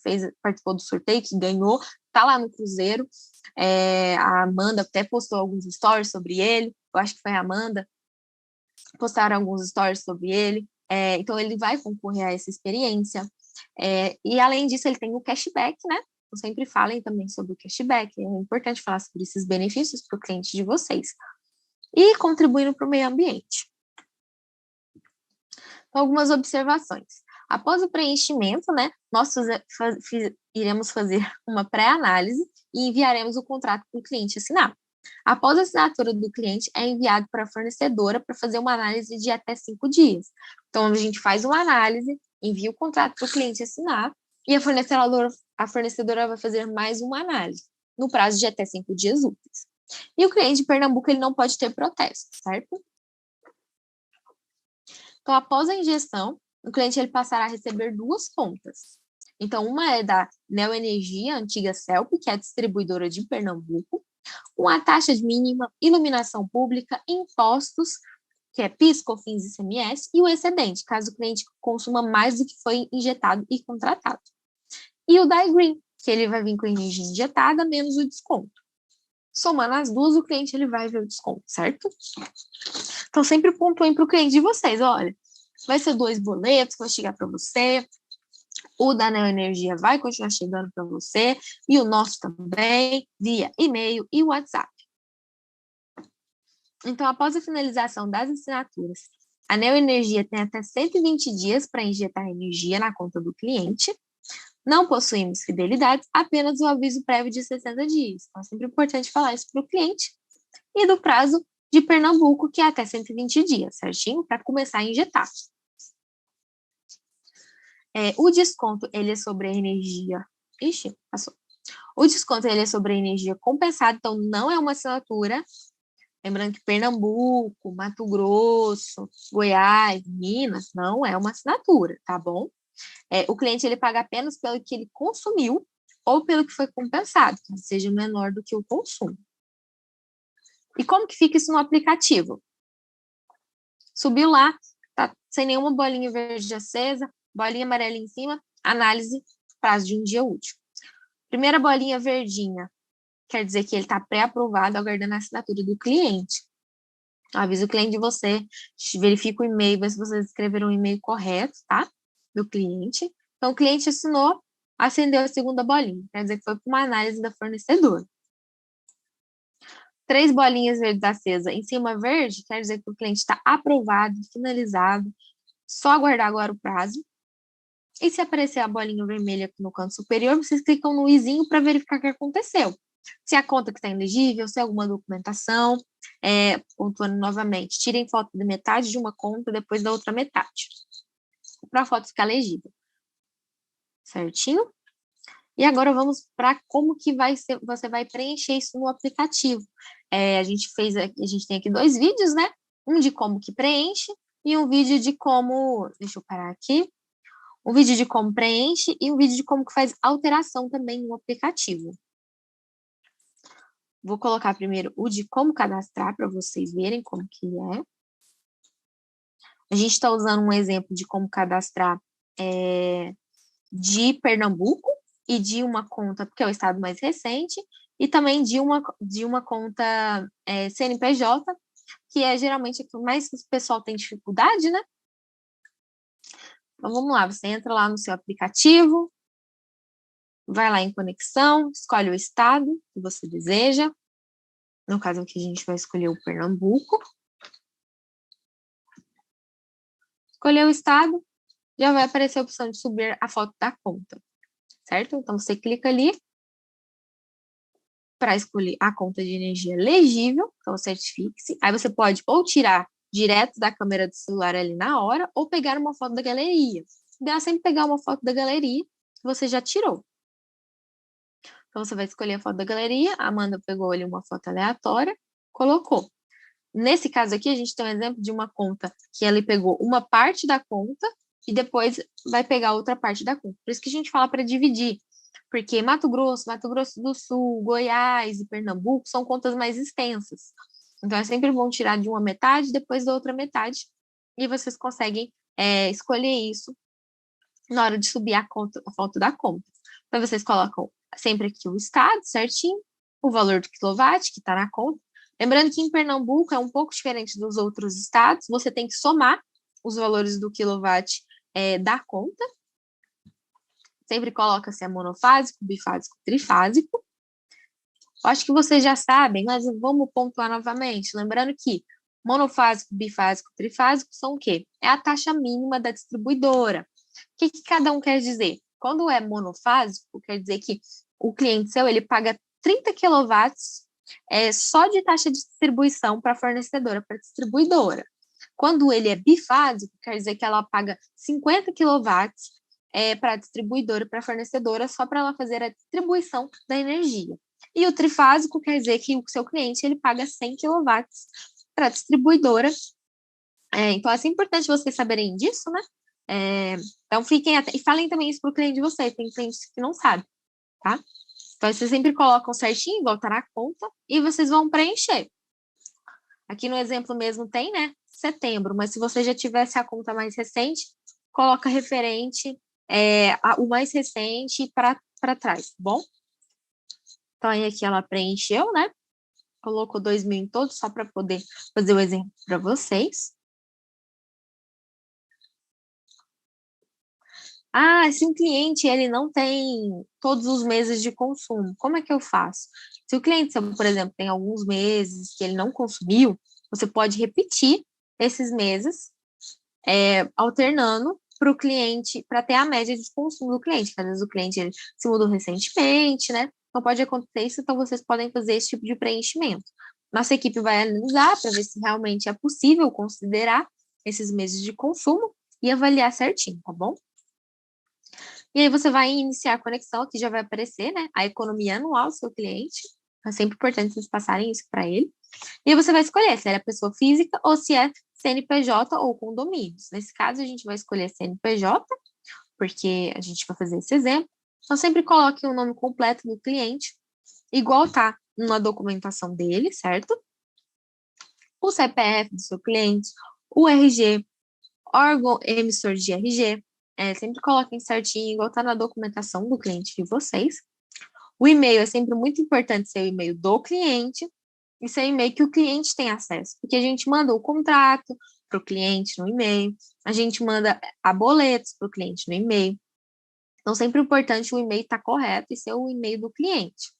A: participou do sorteio, que ganhou, tá lá no cruzeiro. A Amanda até postou alguns stories sobre ele, eu acho que foi a Amanda, postaram alguns stories sobre ele. Então, ele vai concorrer a essa experiência. E, além disso, ele tem o cashback, né? Então, sempre falem também sobre o cashback. É importante falar sobre esses benefícios para o cliente de vocês. E contribuindo para o meio ambiente. Então, algumas observações. Após o preenchimento, né, nós iremos fazer uma pré-análise e enviaremos o contrato para o cliente assinar. Após a assinatura do cliente, é enviado para a fornecedora para fazer uma análise de até 5 dias. Então, a gente faz uma análise, envia o contrato para o cliente assinar e a fornecedora vai fazer mais uma análise, no prazo de até 5 dias úteis. E o cliente de Pernambuco ele não pode ter protesto, certo? Então, após a injeção, o cliente ele passará a receber 2 contas. Então, uma é da Neoenergia, antiga CELP, que é a distribuidora de Pernambuco, com a taxa de mínima, iluminação pública, impostos, que é PIS, COFINS e ICMS, e o excedente, caso o cliente consuma mais do que foi injetado e contratado. E o da iGreen, que ele vai vir com energia injetada menos o desconto. Somando as duas, o cliente ele vai ver o desconto, certo? Então, sempre pontuem para o cliente de vocês, olha, vai ser 2 boletos que vai chegar para você, o da Neoenergia vai continuar chegando para você, e o nosso também, via e-mail e WhatsApp. Então, após a finalização das assinaturas, a Neoenergia tem até 120 dias para injetar energia na conta do cliente. Não possuímos fidelidades, apenas o aviso prévio de 60 dias. Então, é sempre importante falar isso para o cliente. E do prazo de Pernambuco, que é até 120 dias, certinho? Para começar a injetar. O desconto, ele é sobre a energia... Ixi, passou. O desconto, ele é sobre a energia compensada, então não é uma assinatura. Lembrando que Pernambuco, Mato Grosso, Goiás, Minas, não é uma assinatura, tá bom? O cliente, ele paga apenas pelo que ele consumiu ou pelo que foi compensado, que seja menor do que o consumo. E como que fica isso no aplicativo? Subiu lá, tá sem nenhuma bolinha verde acesa, bolinha amarela em cima, análise, prazo de um dia útil. Primeira bolinha verdinha, quer dizer que ele está pré-aprovado, aguardando a assinatura do cliente. Avisa o cliente de você, verifica o e-mail, vê se vocês escreveram o e-mail correto, tá? Do cliente. Então, o cliente assinou, acendeu a segunda bolinha, quer dizer que foi para uma análise da fornecedora. 3 bolinhas verdes acesas em cima verde, quer dizer que o cliente está aprovado, finalizado, só aguardar agora o prazo. E se aparecer a bolinha vermelha aqui no canto superior, vocês clicam no izinho para verificar o que aconteceu. Se a conta que está elegível, se alguma documentação, pontuando novamente, tirem foto de metade de uma conta, depois da outra metade, para a foto ficar legível. Certinho? E agora vamos para como que você vai preencher isso no aplicativo. A gente tem aqui 2 vídeos, né? Um de como que preenche e um vídeo de como, deixa eu parar aqui, um vídeo de como preenche e um vídeo de como que faz alteração também no aplicativo. Vou colocar primeiro o de como cadastrar para vocês verem como que é. A gente está usando um exemplo de como cadastrar de Pernambuco e de uma conta, porque é o estado mais recente, e também de uma conta CNPJ, que é geralmente a que mais o pessoal tem dificuldade, né? Então, vamos lá, você entra lá no seu aplicativo, vai lá em conexão, escolhe o estado que você deseja. No caso aqui, a gente vai escolher o Pernambuco. Escolher o estado, já vai aparecer a opção de subir a foto da conta, certo? Então, você clica ali para escolher a conta de energia legível, então certifique-se. Aí você pode ou tirar direto da câmera do celular ali na hora, ou pegar uma foto da galeria. Dá sempre pegar uma foto da galeria que você já tirou. Então, você vai escolher a foto da galeria, a Amanda pegou ali uma foto aleatória, colocou. Nesse caso aqui, a gente tem um exemplo de uma conta que ele pegou uma parte da conta e depois vai pegar outra parte da conta. Por isso que a gente fala para dividir, porque Mato Grosso do Sul, Goiás e Pernambuco são contas mais extensas. Então, é sempre bom tirar de uma metade, depois da outra metade, e vocês conseguem escolher isso na hora de subir a foto da conta. Então, vocês colocam sempre aqui o estado certinho, o valor do quilowatt que está na conta. Lembrando que em Pernambuco é um pouco diferente dos outros estados, você tem que somar os valores do quilowatt da conta. Sempre coloca se é monofásico, bifásico, trifásico. Eu acho que vocês já sabem, mas vamos pontuar novamente. Lembrando que monofásico, bifásico, trifásico são o quê? É a taxa mínima da distribuidora. O que cada um quer dizer? Quando é monofásico, quer dizer que o cliente seu ele paga 30 quilowatts só de taxa de distribuição para a fornecedora, para a distribuidora. Quando ele é bifásico, quer dizer que ela paga 50 quilowatts para a distribuidora, para a fornecedora, só para ela fazer a distribuição da energia. E o trifásico quer dizer que o seu cliente ele paga 100 quilowatts para a distribuidora. Então, é importante vocês saberem disso, né? Então, fiquem atentos. E falem também isso para o cliente de vocês. Tem clientes que não sabem, tá? Então, vocês sempre colocam certinho, volta na conta, e vocês vão preencher. Aqui no exemplo mesmo tem, né? Setembro, mas se você já tivesse a conta mais recente, coloca referente o mais recente para trás, tá bom? Então, aí aqui ela preencheu, né? Colocou 2.000 em todos, só para poder fazer o exemplo para vocês. Se um cliente ele não tem todos os meses de consumo, como é que eu faço? Se o cliente, por exemplo, tem alguns meses que ele não consumiu, você pode repetir esses meses, alternando para o cliente, para ter a média de consumo do cliente, que às vezes o cliente ele se mudou recentemente, né? Então pode acontecer isso, então vocês podem fazer esse tipo de preenchimento. Nossa equipe vai analisar para ver se realmente é possível considerar esses meses de consumo e avaliar certinho, tá bom? E aí você vai iniciar a conexão, que já vai aparecer, né? A economia anual do seu cliente. É sempre importante vocês passarem isso para ele. E aí você vai escolher se é pessoa física ou se é CNPJ ou condomínios. Nesse caso, a gente vai escolher CNPJ, porque a gente vai fazer esse exemplo. Então, sempre coloque o nome completo do cliente, igual tá na documentação dele, certo? O CPF do seu cliente, o RG, órgão emissor de RG, sempre coloquem certinho, igual tá na documentação do cliente de vocês. O e-mail é sempre muito importante ser o e-mail do cliente e ser o e-mail que o cliente tem acesso, porque a gente manda o contrato para o cliente no e-mail, a gente manda a boletos para o cliente no e-mail. Então, sempre é importante o e-mail estar correto e ser o e-mail do cliente.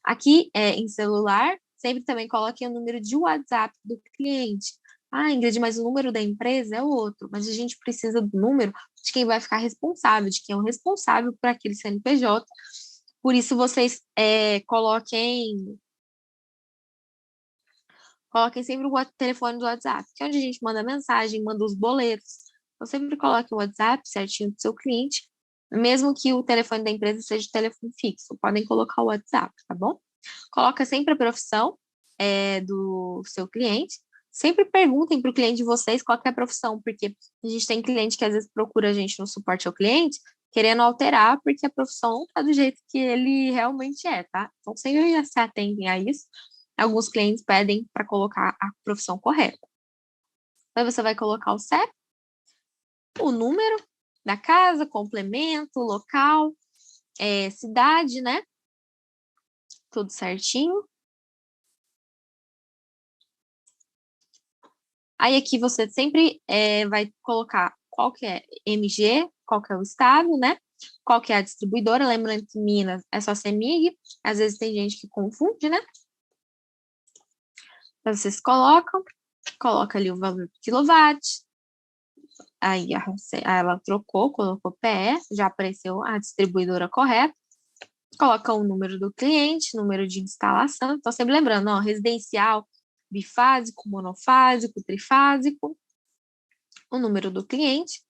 A: Aqui, em celular, sempre também coloquem o número de WhatsApp do cliente. Ah, Ingrid, mas o número da empresa é outro, mas a gente precisa do número de quem vai ficar responsável, de quem é o responsável por aquele CNPJ. Por isso, vocês coloquem sempre o telefone do WhatsApp, que é onde a gente manda mensagem, manda os boletos. Então, sempre coloque o WhatsApp certinho do seu cliente, mesmo que o telefone da empresa seja telefone fixo. Podem colocar o WhatsApp, tá bom? Coloca sempre a profissão do seu cliente. Sempre perguntem para o cliente de vocês qual que é a profissão, porque a gente tem cliente que às vezes procura a gente no suporte ao cliente, querendo alterar, porque a profissão não está do jeito que ele realmente é, tá? Então, sempre se atentem a isso. Alguns clientes pedem para colocar a profissão correta. Aí você vai colocar o CEP, o número da casa, complemento, local, cidade, né? Tudo certinho. Aí aqui você sempre vai colocar qual que é MG, qual que é o estado, né? Qual que é a distribuidora. Lembrando que Minas é só CEMIG. Às vezes tem gente que confunde, né? Então, vocês coloca ali o valor do quilowatt. Aí ela trocou, colocou PE, já apareceu a distribuidora correta. Coloca o número do cliente, número de instalação. Então, sempre lembrando, ó, residencial, bifásico, monofásico, trifásico, o número do cliente,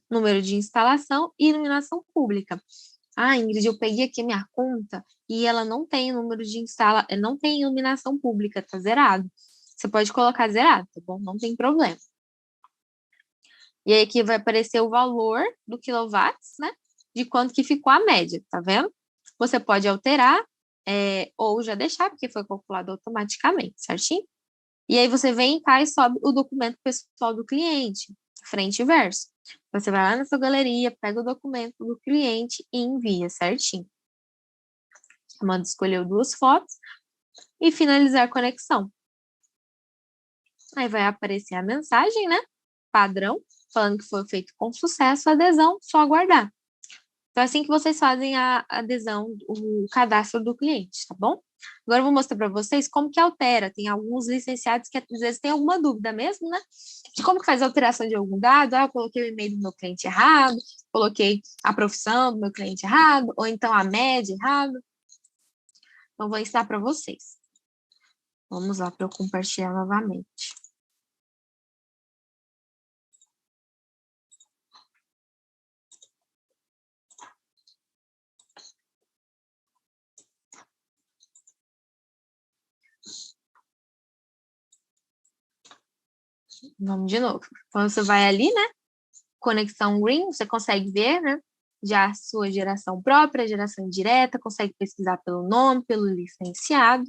A: número de instalação e iluminação pública. Ah, Ingrid, eu peguei aqui a minha conta e ela não tem número de não tem iluminação pública, tá zerado. Você pode colocar zerado, tá bom? Não tem problema. E aí aqui vai aparecer o valor do quilowatts, né? De quanto que ficou a média, tá vendo? Você pode alterar ou já deixar, porque foi calculado automaticamente, certinho? E aí você vem cá e sobe o documento pessoal do cliente, frente e verso. Você vai lá na sua galeria, pega o documento do cliente e envia certinho. Manda escolher duas fotos e finalizar a conexão. Aí vai aparecer a mensagem, né? Padrão, falando que foi feito com sucesso, adesão, só aguardar. Então, é assim que vocês fazem a adesão, o cadastro do cliente, tá bom? Agora eu vou mostrar para vocês como que altera. Tem alguns licenciados que às vezes têm alguma dúvida mesmo, né? De como que faz a alteração de algum dado. Ah, eu coloquei o e-mail do meu cliente errado, coloquei a profissão do meu cliente errado, ou então a média errado. Então, vou ensinar para vocês. Vamos lá para eu compartilhar novamente. Vamos de novo. Então, você vai ali, né? Conexão Green, você consegue ver, né? Já a sua geração própria, geração direta, consegue pesquisar pelo nome, pelo licenciado,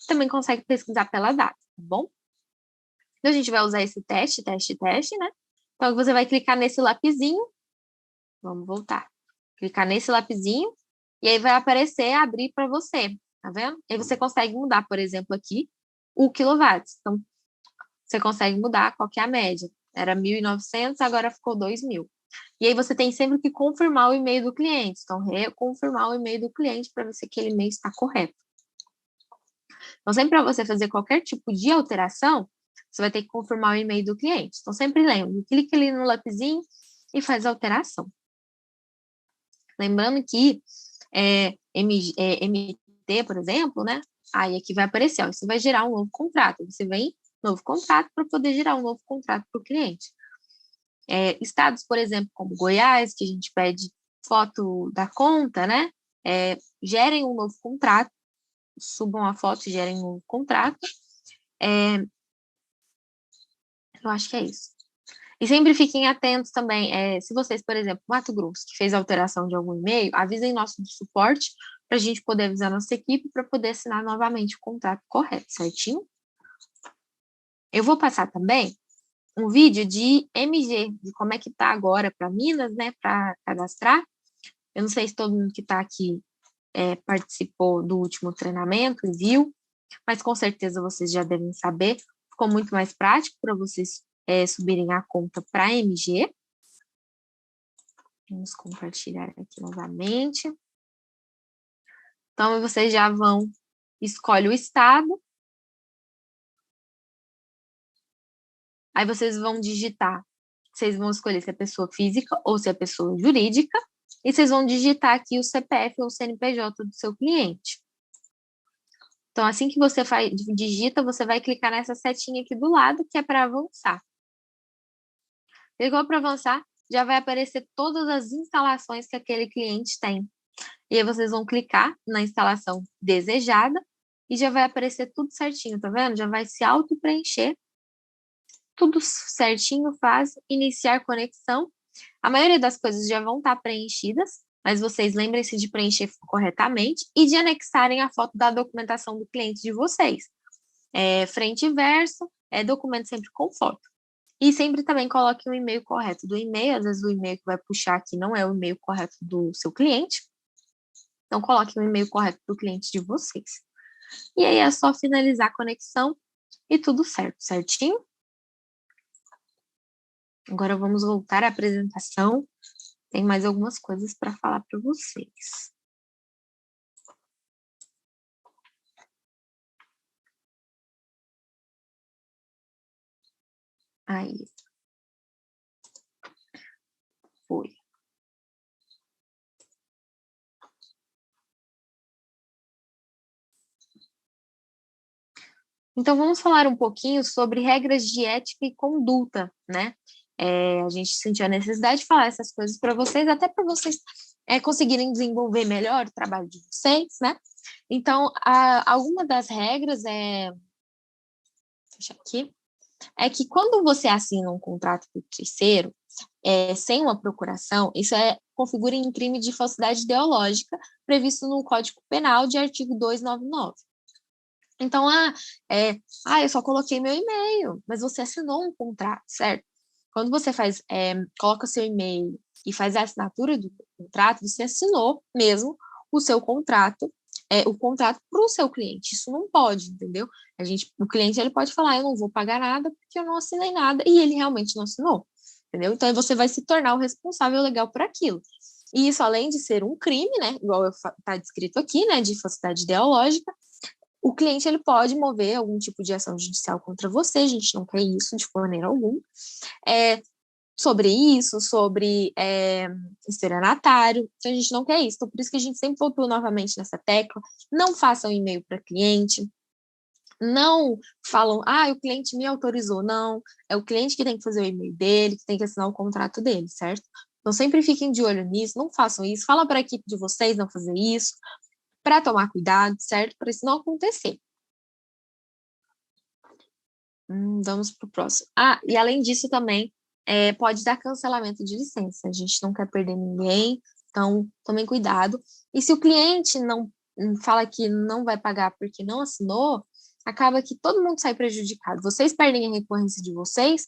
A: também consegue pesquisar pela data, tá bom? Então, a gente vai usar esse teste, né? Então, você vai clicar nesse lapisinho, vamos voltar, clicar nesse lapisinho, e aí vai aparecer, abrir para você, tá vendo? Aí você consegue mudar, por exemplo, aqui, o quilowatts. Então, você consegue mudar qual que é a média. Era 1.900, agora ficou 2.000. E aí você tem sempre que confirmar o e-mail do cliente. Então, reconfirmar o e-mail do cliente para ver se aquele e-mail está correto. Então, sempre para você fazer qualquer tipo de alteração, você vai ter que confirmar o e-mail do cliente. Então, sempre lembre, clique ali no lapisinho e faz a alteração. Lembrando que MT, por exemplo, né? Aí aqui vai aparecer, ó, isso vai gerar um novo contrato. Você vem, novo contrato, para poder gerar um novo contrato para o cliente. Estados, por exemplo, como Goiás, que a gente pede foto da conta, né? Gerem um novo contrato, subam a foto e gerem um novo contrato. Eu acho que é isso. E sempre fiquem atentos também, se vocês, por exemplo, Mato Grosso, que fez alteração de algum e-mail, avisem nosso suporte para a gente poder avisar nossa equipe para poder assinar novamente o contrato correto, certinho? Eu vou passar também um vídeo de MG, de como é que tá agora para Minas, né, para cadastrar. Eu não sei se todo mundo que está aqui participou do último treinamento e viu, mas com certeza vocês já devem saber. Ficou muito mais prático para vocês subirem a conta para MG. Vamos compartilhar aqui novamente. Então, vocês já vão, escolhe o estado. Aí vocês vão digitar, vocês vão escolher se é pessoa física ou se é pessoa jurídica, e vocês vão digitar aqui o CPF ou o CNPJ do seu cliente. Então, assim que você digita, você vai clicar nessa setinha aqui do lado, que é para avançar. Clicou para avançar, já vai aparecer todas as instalações que aquele cliente tem. E aí vocês vão clicar na instalação desejada e já vai aparecer tudo certinho, tá vendo? Já vai se auto-preencher. Tudo certinho, faz iniciar conexão. A maioria das coisas já vão estar preenchidas, mas vocês lembrem-se de preencher corretamente e de anexarem a foto da documentação do cliente de vocês. Frente e verso, documento sempre com foto. E sempre também coloque o e-mail correto do e-mail, às vezes o e-mail que vai puxar aqui não é o e-mail correto do seu cliente. Então, coloque o e-mail correto do cliente de vocês. E aí é só finalizar a conexão e tudo certo, certinho? Agora vamos voltar à apresentação. Tem mais algumas coisas para falar para vocês. Aí. Foi. Então, vamos falar um pouquinho sobre regras de ética e conduta, né? A gente sentiu a necessidade de falar essas coisas para vocês, até para vocês conseguirem desenvolver melhor o trabalho de vocês, né? Então, alguma das regras deixa aqui, é que quando você assina um contrato por terceiro, sem uma procuração, isso configura em crime de falsidade ideológica previsto no Código Penal de artigo 299. Então, eu só coloquei meu e-mail, mas você assinou um contrato, certo? Quando você coloca seu e-mail e faz a assinatura do contrato, você assinou mesmo o seu contrato, o contrato para o seu cliente. Isso não pode, entendeu? O cliente ele pode falar, eu não vou pagar nada porque eu não assinei nada, e ele realmente não assinou, entendeu? Então, você vai se tornar o responsável legal por aquilo. E isso, além de ser um crime, né, igual está descrito aqui, né, de falsidade ideológica, o cliente ele pode mover algum tipo de ação judicial contra você, a gente não quer isso de maneira alguma. Sobre isso, sobre estelionatário, então a gente não quer isso. Então, por isso que a gente sempre voltou novamente nessa tecla, não façam e-mail para cliente, não falam, o cliente me autorizou, não, é o cliente que tem que fazer o e-mail dele, que tem que assinar o contrato dele, certo? Então, sempre fiquem de olho nisso, não façam isso, fala para a equipe de vocês não fazer isso, para tomar cuidado, certo? Para isso não acontecer. Vamos para o próximo. E além disso também, pode dar cancelamento de licença. A gente não quer perder ninguém, então tomem cuidado. E se o cliente não fala que não vai pagar porque não assinou, acaba que todo mundo sai prejudicado. Vocês perdem a recorrência de vocês,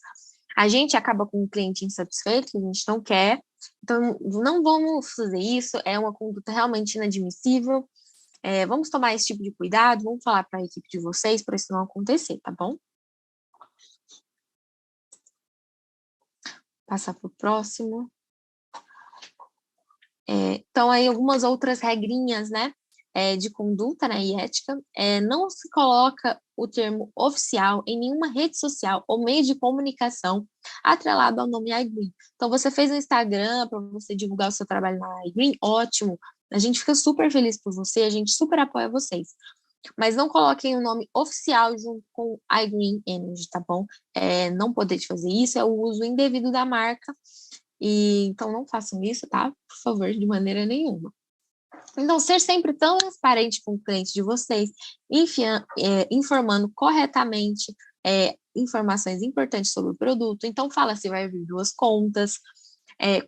A: a gente acaba com um cliente insatisfeito, que a gente não quer. Então, não vamos fazer isso, é uma conduta realmente inadmissível. Vamos tomar esse tipo de cuidado, vamos falar para a equipe de vocês para isso não acontecer, tá bom? Passar para o próximo. Então, aí algumas outras regrinhas, né, de conduta, né, e ética. Não se coloca o termo oficial em nenhuma rede social ou meio de comunicação atrelado ao nome iGreen. Então, você fez um Instagram para você divulgar o seu trabalho na iGreen, ótimo. A gente fica super feliz por você, a gente super apoia vocês. Mas não coloquem o nome oficial junto com iGreen Energy, tá bom? Não poder fazer isso, é o uso indevido da marca. Então, não façam isso, tá? Por favor, de maneira nenhuma. Então, ser sempre tão transparente com o cliente de vocês, informando corretamente informações importantes sobre o produto. Então, fala se vai vir 2 contas,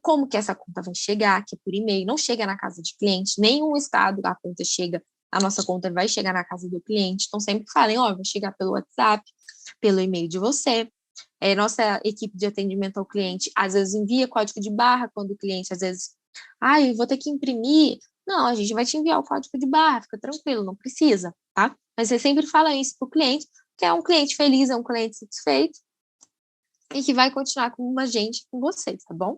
A: como que essa conta vai chegar, que é por e-mail, não chega na casa de cliente, nenhum estado a conta chega, a nossa conta vai chegar na casa do cliente. Então, sempre falem, vai chegar pelo WhatsApp, pelo e-mail de você. Nossa equipe de atendimento ao cliente, às vezes, envia código de barra quando o cliente, às vezes, eu vou ter que imprimir. Não, a gente vai te enviar o código de barra, fica tranquilo, não precisa, tá? Mas você sempre fala isso para o cliente, que é um cliente feliz, é um cliente satisfeito, e que vai continuar com a gente, com vocês, tá bom?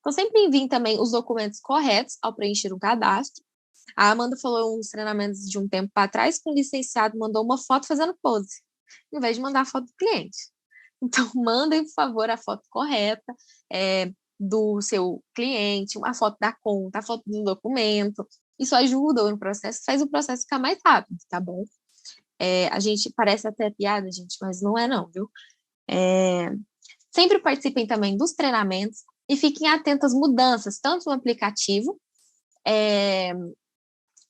A: Então, sempre enviem também os documentos corretos ao preencher um cadastro. A Amanda falou uns treinamentos de um tempo para trás, que o licenciado mandou uma foto fazendo pose, em vez de mandar a foto do cliente. Então, mandem, por favor, a foto correta do seu cliente, uma foto da conta, a foto do documento. Isso ajuda no processo, faz o processo ficar mais rápido, tá bom? A gente parece até piada, gente, mas não é não, viu? Sempre participem também dos treinamentos e fiquem atentos às mudanças, tanto no aplicativo,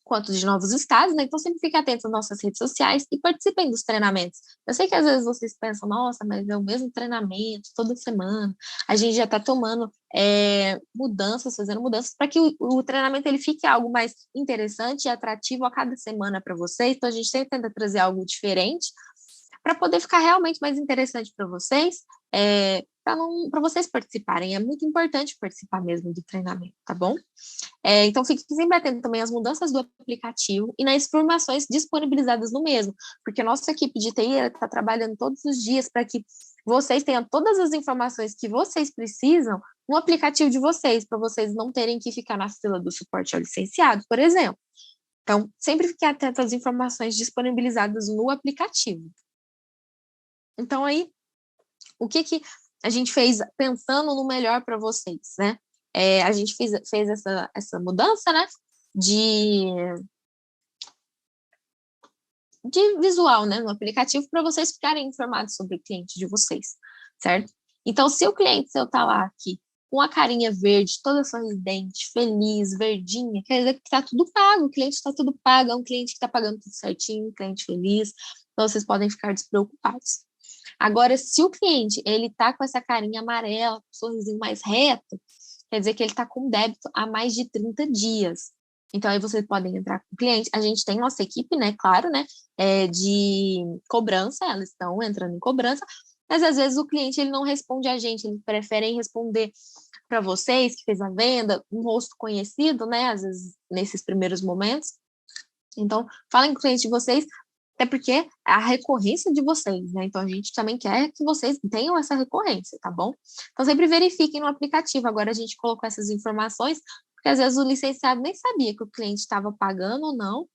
A: quanto de novos estados, né? Então, sempre fiquem atentos às nossas redes sociais e participem dos treinamentos. Eu sei que às vezes vocês pensam, nossa, mas é o mesmo treinamento toda semana. A gente já está tomando mudanças, fazendo mudanças para que o treinamento ele fique algo mais interessante e atrativo a cada semana para vocês. Então, a gente sempre tenta trazer algo diferente para poder ficar realmente mais interessante para vocês, para vocês participarem. É muito importante participar mesmo do treinamento, tá bom? Então, fique sempre atento também às mudanças do aplicativo e nas informações disponibilizadas no mesmo, porque a nossa equipe de TI está trabalhando todos os dias para que vocês tenham todas as informações que vocês precisam no aplicativo de vocês, para vocês não terem que ficar na fila do suporte ao licenciado, por exemplo. Então, sempre fiquem atentos às informações disponibilizadas no aplicativo. Então, aí, o que a gente fez pensando no melhor para vocês, né? A gente fez essa mudança, né? De visual, né? No aplicativo, para vocês ficarem informados sobre o cliente de vocês, certo? Então, se o cliente seu tá lá aqui, com a carinha verde, toda sorridente, feliz, verdinha, quer dizer que tá tudo pago, o cliente está tudo pago, é um cliente que está pagando tudo certinho, um cliente feliz, então vocês podem ficar despreocupados. Agora, se o cliente ele tá com essa carinha amarela, com um sorrisinho mais reto, quer dizer que ele está com débito há mais de 30 dias. Então, aí vocês podem entrar com o cliente. A gente tem nossa equipe, né, claro, né, de cobrança, elas estão entrando em cobrança, mas às vezes o cliente ele não responde a gente, eles preferem responder para vocês que fez a venda, um rosto conhecido, né, às vezes nesses primeiros momentos. Então, falem com o cliente de vocês, até porque é a recorrência de vocês, né? Então, a gente também quer que vocês tenham essa recorrência, tá bom? Então, sempre verifiquem no aplicativo. Agora, a gente colocou essas informações, porque às vezes o licenciado nem sabia que o cliente estava pagando ou não.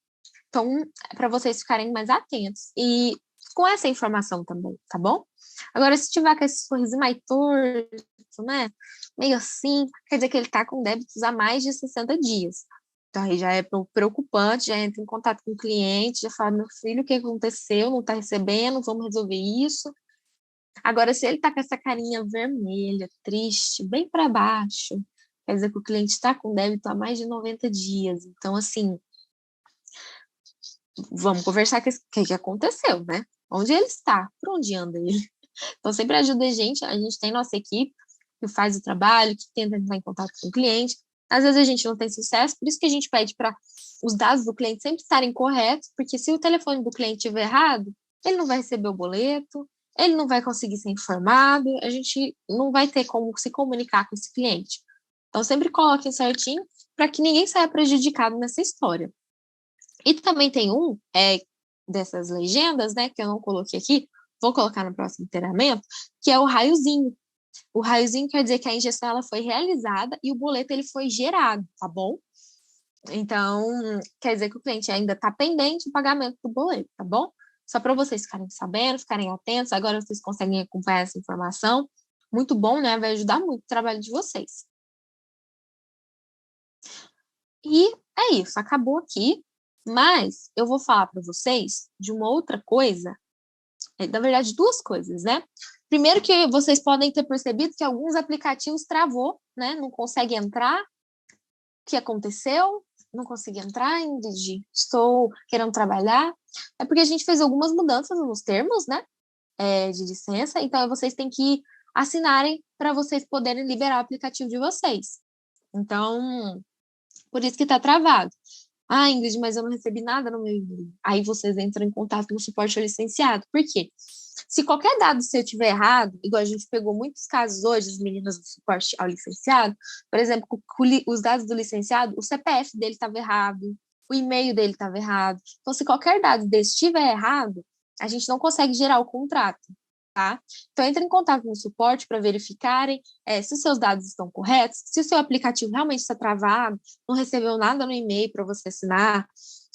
A: Então, é para vocês ficarem mais atentos. E com essa informação também, tá bom? Agora, se tiver com esse sorriso mais torto, né? Meio assim, quer dizer que ele está com débitos há mais de 60 dias. Então, aí já é preocupante, já entra em contato com o cliente, já fala, meu filho, o que aconteceu? Não está recebendo, vamos resolver isso. Agora, se ele está com essa carinha vermelha, triste, bem para baixo, quer dizer que o cliente está com débito há mais de 90 dias. Então, assim, vamos conversar com o que aconteceu, né? Onde ele está? Por onde anda ele? Então, sempre ajuda a gente tem nossa equipe que faz o trabalho, que tenta entrar em contato com o cliente. Às vezes a gente não tem sucesso, por isso que a gente pede para os dados do cliente sempre estarem corretos, porque se o telefone do cliente estiver errado, ele não vai receber o boleto, ele não vai conseguir ser informado, a gente não vai ter como se comunicar com esse cliente. Então, sempre coloquem certinho para que ninguém saia prejudicado nessa história. E também tem dessas legendas, né, que eu não coloquei aqui, vou colocar no próximo treinamento, que é o raiozinho. O raiozinho quer dizer que a injeção ela foi realizada e o boleto ele foi gerado, tá bom? Então, quer dizer que o cliente ainda está pendente do pagamento do boleto, tá bom? Só para vocês ficarem sabendo, ficarem atentos. Agora vocês conseguem acompanhar essa informação. Muito bom, né? Vai ajudar muito o trabalho de vocês. E é isso, acabou aqui. Mas eu vou falar para vocês de uma outra coisa, na verdade, duas coisas, né? Primeiro que vocês podem ter percebido que alguns aplicativos travou, né? Não consegue entrar. O que aconteceu? Não consegui entrar, Ingrid. Estou querendo trabalhar. É porque a gente fez algumas mudanças nos termos, né? de licença, então vocês têm que assinarem para vocês poderem liberar o aplicativo de vocês. Então, por isso que está travado. Ah, Ingrid, mas eu não recebi nada no meu e-mail. Aí vocês entram em contato com o suporte ao licenciado. Por quê? Se qualquer dado seu estiver errado, igual a gente pegou muitos casos hoje, as meninas do suporte ao licenciado, por exemplo, os dados do licenciado, o CPF dele estava errado, o e-mail dele estava errado. Então, se qualquer dado desse estiver errado, a gente não consegue gerar o contrato, tá? Então, entre em contato com o suporte para verificarem se os seus dados estão corretos, se o seu aplicativo realmente está travado, não recebeu nada no e-mail para você assinar,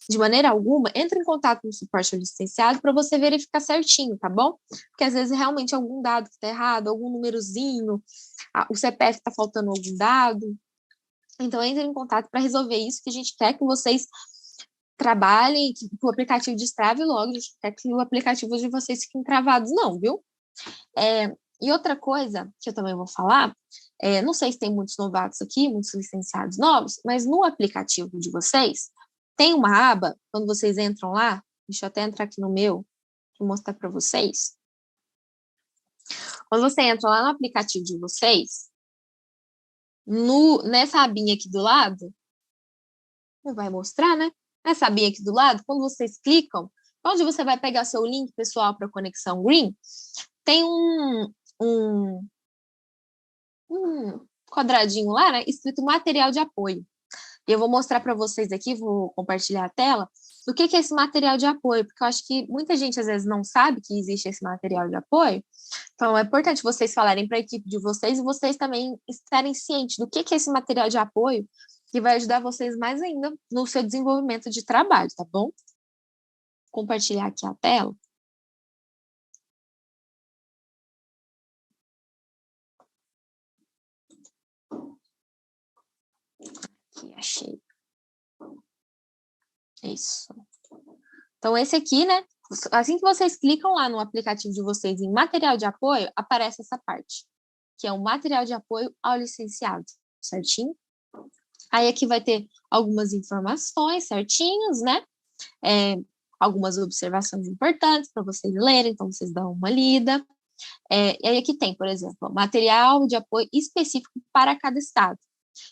A: de maneira alguma, entre em contato com o suporte ao licenciado para você verificar certinho, tá bom? Porque às vezes realmente algum dado que está errado, algum númerozinho, o CPF está faltando algum dado. Então, entre em contato para resolver isso, que a gente quer que vocês trabalhem, que o aplicativo destrave logo, a gente quer que o aplicativo de vocês fiquem travados, não, viu? E outra coisa que eu também vou falar, não sei se tem muitos novatos aqui, muitos licenciados novos, mas no aplicativo de vocês, tem uma aba, quando vocês entram lá, deixa eu até entrar aqui no meu, vou mostrar para vocês. Quando você entra lá no aplicativo de vocês, nessa abinha aqui do lado, não vai mostrar, né? Nessa abinha aqui do lado, quando vocês clicam, onde você vai pegar seu link pessoal para Conexão Green, tem um quadradinho lá, né, escrito material de apoio. E eu vou mostrar para vocês aqui, vou compartilhar a tela, do que é esse material de apoio, porque eu acho que muita gente às vezes não sabe que existe esse material de apoio, então é importante vocês falarem para a equipe de vocês e vocês também estarem cientes do que é esse material de apoio, que vai ajudar vocês mais ainda no seu desenvolvimento de trabalho, tá bom? Vou compartilhar aqui a tela. Aqui, achei. Isso. Então, esse aqui, né? Assim que vocês clicam lá no aplicativo de vocês em material de apoio, aparece essa parte, que é o material de apoio ao licenciado, certinho? Aí aqui vai ter algumas informações certinhas, né? Algumas observações importantes para vocês lerem, então vocês dão uma lida. E aí aqui tem, por exemplo, material de apoio específico para cada estado.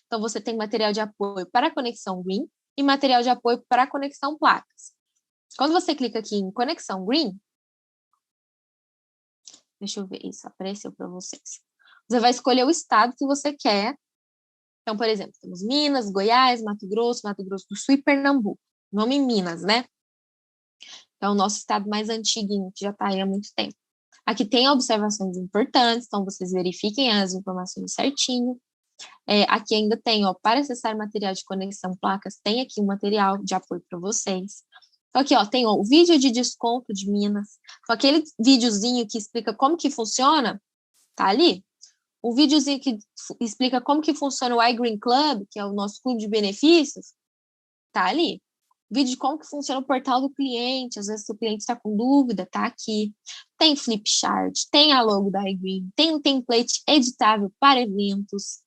A: Então, você tem material de apoio para a Conexão Green e material de apoio para a Conexão Placas. Quando você clica aqui em Conexão Green, deixa eu ver, isso apareceu para vocês. Você vai escolher o estado que você quer. Então, por exemplo, temos Minas, Goiás, Mato Grosso do Sul e Pernambuco. Nome Minas, né? Então, o nosso estado mais antiguinho, que já está aí há muito tempo. Aqui tem observações importantes, então vocês verifiquem as informações certinho. Aqui ainda tem, ó, para acessar material de conexão placas, tem aqui um material de apoio para vocês. Então, aqui, ó, tem o vídeo de desconto de Minas. Então, aquele videozinho que explica como que funciona, tá ali. O videozinho que explica como que funciona o iGreen Club, que é o nosso clube de benefícios, tá ali. Vídeo de como que funciona o portal do cliente, às vezes o cliente está com dúvida, tá aqui. Tem Flipchart, tem a logo da iGreen, tem um template editável para eventos,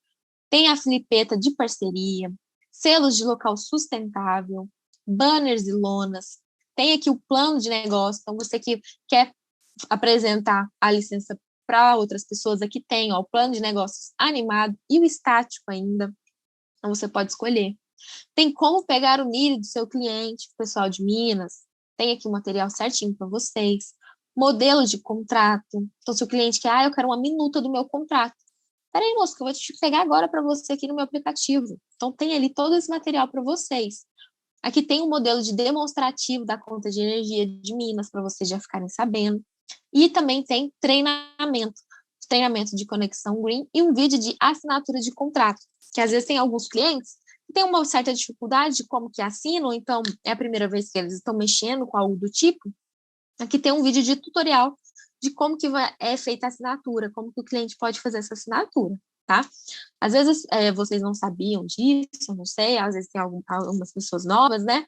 A: tem a flipeta de parceria, selos de local sustentável, banners e lonas, tem aqui o plano de negócio, então você que quer apresentar a licença para outras pessoas, aqui tem ó, o plano de negócios animado e o estático ainda, então você pode escolher. Tem como pegar o NIR do seu cliente, pessoal de Minas, tem aqui o material certinho para vocês, modelo de contrato, então se o cliente quer, eu quero uma minuta do meu contrato, peraí, moço, que eu vou te pegar agora para você aqui no meu aplicativo. Então, tem ali todo esse material para vocês. Aqui tem um modelo de demonstrativo da conta de energia de Minas, para vocês já ficarem sabendo. E também tem treinamento de conexão green e um vídeo de assinatura de contrato, que às vezes tem alguns clientes que têm uma certa dificuldade de como que assinam, então é a primeira vez que eles estão mexendo com algo do tipo. Aqui tem um vídeo de tutorial de como que é feita a assinatura, como que o cliente pode fazer essa assinatura, tá? Às vezes vocês não sabiam disso, eu não sei, às vezes tem algumas pessoas novas, né?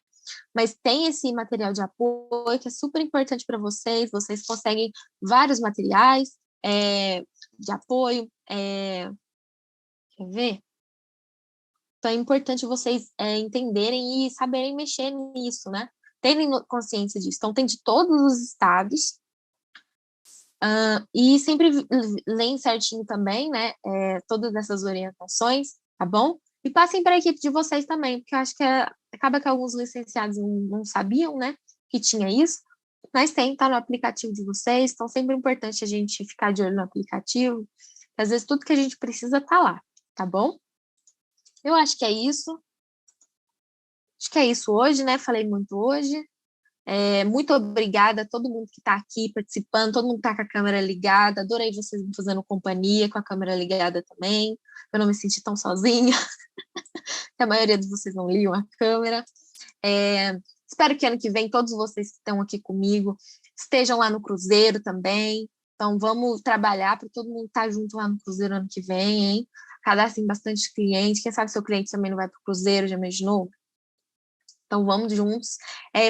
A: Mas tem esse material de apoio que é super importante para vocês conseguem vários materiais de apoio, quer ver? Então é importante vocês entenderem e saberem mexer nisso, né? Terem consciência disso. Então tem de todos os estados, E sempre leem certinho também, né? Todas essas orientações, tá bom? E passem para a equipe de vocês também, porque eu acho que acaba que alguns licenciados não sabiam, né? Que tinha isso, mas tem, tá no aplicativo de vocês, então sempre é importante a gente ficar de olho no aplicativo, porque às vezes tudo que a gente precisa tá lá, tá bom? Eu acho que é isso. Acho que é isso hoje, né? Falei muito hoje. Muito obrigada a todo mundo que está aqui participando, todo mundo está com a câmera ligada. Adorei vocês me fazendo companhia com a câmera ligada também. Eu não me senti tão sozinha, que a maioria de vocês não liam a câmera. Espero que ano que vem todos vocês que estão aqui comigo estejam lá no Cruzeiro também. Então, vamos trabalhar para todo mundo estar junto lá no Cruzeiro ano que vem, hein? Cadastrem bastante cliente. Quem sabe seu cliente também não vai para o Cruzeiro, já imaginou? Então, vamos juntos.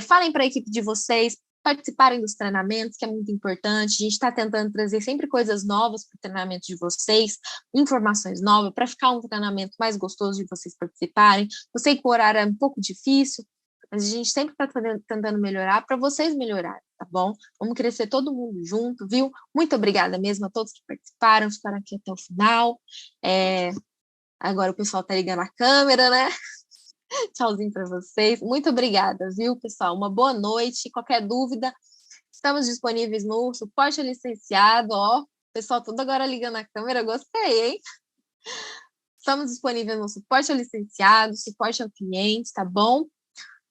A: Falem para a equipe de vocês participarem dos treinamentos, que é muito importante. A gente está tentando trazer sempre coisas novas para o treinamento de vocês, informações novas, para ficar um treinamento mais gostoso de vocês participarem. Eu sei que o horário é um pouco difícil, mas a gente sempre está tentando melhorar para vocês melhorarem, tá bom? Vamos crescer todo mundo junto, viu? Muito obrigada mesmo a todos que participaram, ficaram aqui até o final. Agora o pessoal está ligando a câmera, né? Tchauzinho para vocês. Muito obrigada, viu, pessoal? Uma boa noite. Qualquer dúvida, estamos disponíveis no suporte ao licenciado. Ó, pessoal, tudo agora ligando a câmera, gostei, hein? Estamos disponíveis no suporte ao licenciado, suporte ao cliente, tá bom?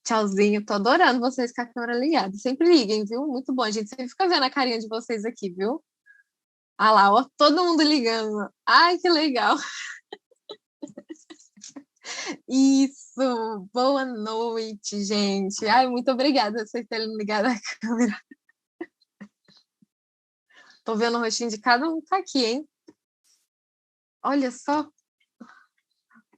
A: Tchauzinho, tô adorando vocês com a câmera ligada. Sempre liguem, viu? Muito bom. A gente sempre fica vendo a carinha de vocês aqui, viu? Ah lá, ó, todo mundo ligando. Ai, que legal. Isso, boa noite, gente. Ai, muito obrigada por vocês terem ligado a câmera. Tô vendo o rostinho de cada um que tá aqui, hein? Olha só.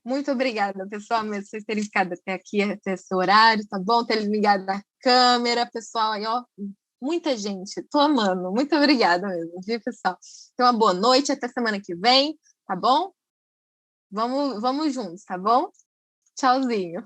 A: Muito obrigada, pessoal, mesmo, por vocês terem ficado até aqui, até esse horário, tá bom? Terem ligado a câmera, pessoal, aí, ó, muita gente, tô amando. Muito obrigada mesmo, viu, pessoal? Então, uma boa noite, até semana que vem, tá bom? Vamos juntos, tá bom? Tchauzinho.